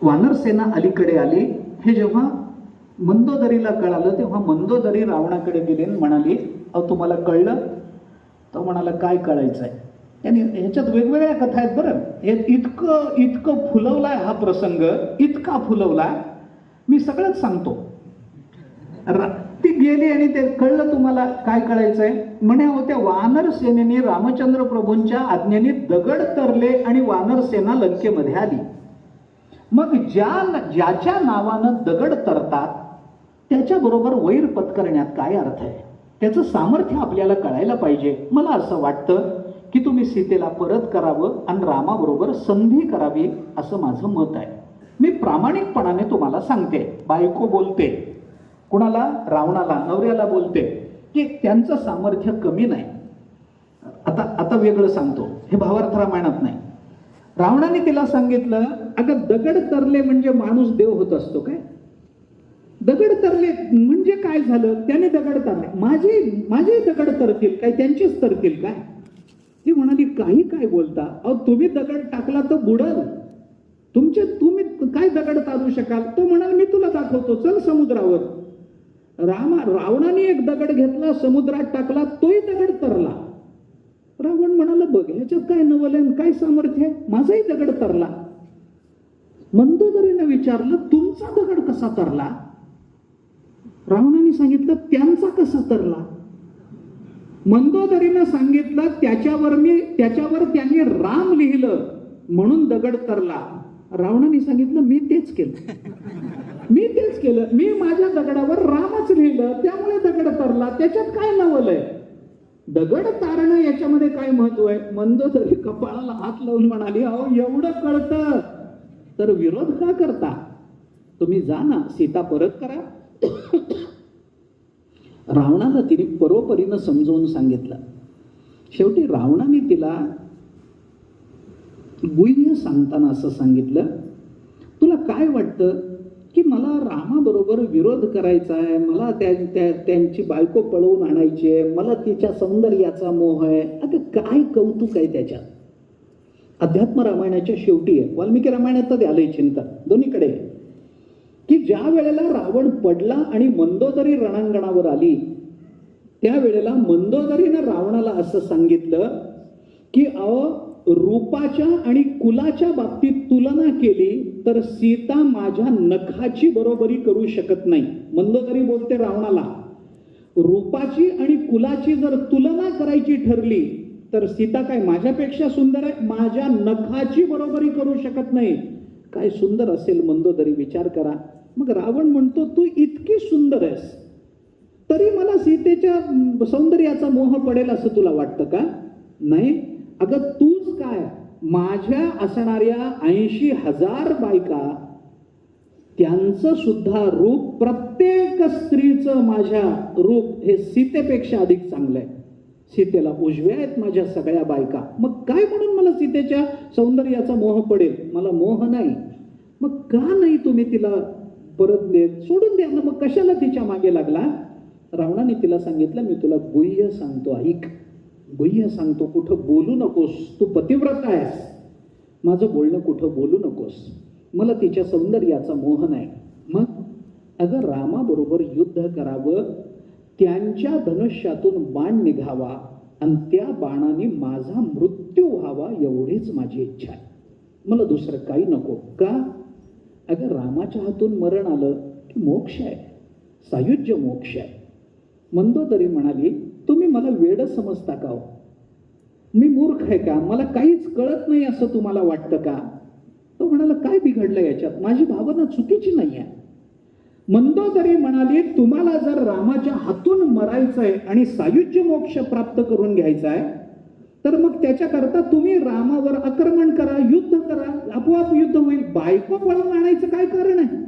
वानर सेना अलीकडे आली. हे जेव्हा मंदोदरीला कळालं तेव्हा मंदोदरी रावणाकडे गेली आणि म्हणाली, अहो तुम्हाला कळलं? तो म्हणाला, काय कळायचंय? आणि ह्याच्यात वेगवेगळ्या कथा आहेत बरं. हे इतकं फुलवलाय हा प्रसंग, इतका फुलवलाय, मी सगळंच सांगतो. ती गेली आणि ते कळलं, तुम्हाला काय कळायचंय? म्हणे होत्या वानर सेनेने रामचंद्र प्रभूंच्या आज्ञेने दगड तरले आणि वानर सेना लंकेमध्ये आली. मग ज्याच्या नावानं दगड तरतात त्याच्याबरोबर वैर पत्करण्यात काय अर्थ आहे? त्याचं सामर्थ्य आपल्याला कळायला पाहिजे. मला असं वाटतं की तुम्ही सीतेला परत करावं आणि रामाबरोबर संधी करावी असं माझं मत आहे. मी प्रामाणिकपणाने तुम्हाला सांगते. बायको बोलते कुणाला? रावणाला, नवऱ्याला बोलते की त्यांचं सामर्थ्य कमी नाही. आता वेगळं सांगतो, हे भावार्थ रामायणात नाही. रावणाने तिला सांगितलं, अगं दगड तरले म्हणजे माणूस देव होत असतो काय? दगड तरले म्हणजे काय झालं? त्याने दगड तरले, माझे दगड तरतील काय? त्यांचेच तरतील काय? ती म्हणाली, काही काय बोलता? अहो तुम्ही दगड टाकला तर बुडल, तुम्ही काय दगड तारू शकाल? तो म्हणाल, मी तुला दाखवतो, चल समुद्रावर. रावणाने एक दगड घेतला, समुद्रात टाकला, तोही दगड तरला. रावण म्हणाला, बघ ह्याच्यात काय नवलन, काय सामर्थ्य? माझाही दगड तरला. मंदोदरीने विचारलं, तुमचा दगड कसा तरला? रावणाने सांगितलं, त्यांचा कसा तरला? मंदोदरीनं सांगितलं, त्याच्यावर त्यांनी राम लिहिलं म्हणून दगड तरला. रावणाने सांगितलं मी तेच केलं, मी तेच केलं, मी माझ्या दगडावर रामच लिहिलं त्यामुळे दगड तरला, त्याच्यात काय नवल आहे? दगड तारणं याच्यामध्ये काय महत्व आहे? मंदोदरी कपाळाला हात लावून म्हणाली, अहो एवढं कळतं तर विरोध का करता? तुम्ही जा ना, सीता परत करा. रावणाला तिने परोपरीनं समजावून सांगितलं. शेवटी रावणाने तिला गुह्य सांगताना असं सांगितलं, तुला काय वाटतं की मला रामाबरोबर विरोध करायचा आहे, मला त्यांची बायको पळवून आणायची आहे, मला तिच्या सौंदर्याचा मोह आहे. अगं काय कौतुक आहे त्याच्यात? अध्यात्म रामायणाच्या शेवटी आहे, वाल्मिकी रामायणात आलंय चिंतन दोन्हीकडे, की ज्या वेळेला रावण पडला आणि मंदोदरी रणांगणावर आली त्यावेळेला मंदोदरीनं रावणाला असं सांगितलं की रूपाच्या आणि कुलाच्या बाबतीत तुलना केली तर सीता माझ्या नखाची बरोबरी करू शकत नाही. मंदोदरी बोलते रावणाला, रूपाची आणि कुलाची जर तुलना करायची ठरली तर सीता काय माझ्यापेक्षा सुंदर आहे? माझ्या नखाची बरोबरी करू शकत नाही. काय सुंदर असेल मंदोदरी, विचार करा. मग रावण म्हणतो तू इतकी सुंदर आहेस तरी मला सीतेच्या सौंदर्याचा मोह पडेल असं तुला वाटतं का? नाही, अगं तूच काय, माझ्या असणाऱ्या 80,000 बायका त्यांचं सुद्धा रूप, प्रत्येक स्त्रीचं माझ्या रूप हे सीतेपेक्षा अधिक चांगलं आहे. सीतेला उजव्या आहेत माझ्या सगळ्या बायका, मग काय म्हणून मला सीतेच्या सौंदर्याचा मोह पडेल? मला मोह नाही. मग का नाही तुम्ही तिला परत देत? सोडून द्या ना, मग कशाला तिच्या मागे लागला? रावणाने तिला सांगितलं, मी तुला गुह्य सांगतो, ऐक, गुह्य सांगतो, कुठं बोलू नकोस, तू पतिव्रत आहेस, माझं बोलणं कुठं बोलू नकोस, मला तिच्या सौंदर्याचा मोह नाही. मग अगं रामाबरोबर युद्ध करावं, त्यांच्या धनुष्यातून बाण निघावा आणि त्या बाणाने माझा मृत्यू व्हावा एवढीच माझी इच्छा आहे, मला दुसरं काही नको. का? अगं रामाच्या हातून मरण आलं की मोक्ष आहे, सायुज्य मोक्ष आहे. मंदोदरी म्हणाली, तुम्ही मला वेड समजता का हो? मी मूर्ख आहे का? मला काहीच कळत नाही असं तुम्हाला वाटतं का? तो म्हणाला, काय बिघडलं याच्यात? माझी भावना चुकीची नाही आहे. मंदोदरी म्हणाली, तुम्हाला जर रामाच्या हातून मरायचंय आणि सायुज्य मोक्ष प्राप्त करून घ्यायचा आहे तर मग त्याच्याकरता तुम्ही रामावर आक्रमण करा, युद्ध करा, आपोआप युद्ध होईल. बायको पळून आणायचं काय कारण आहे?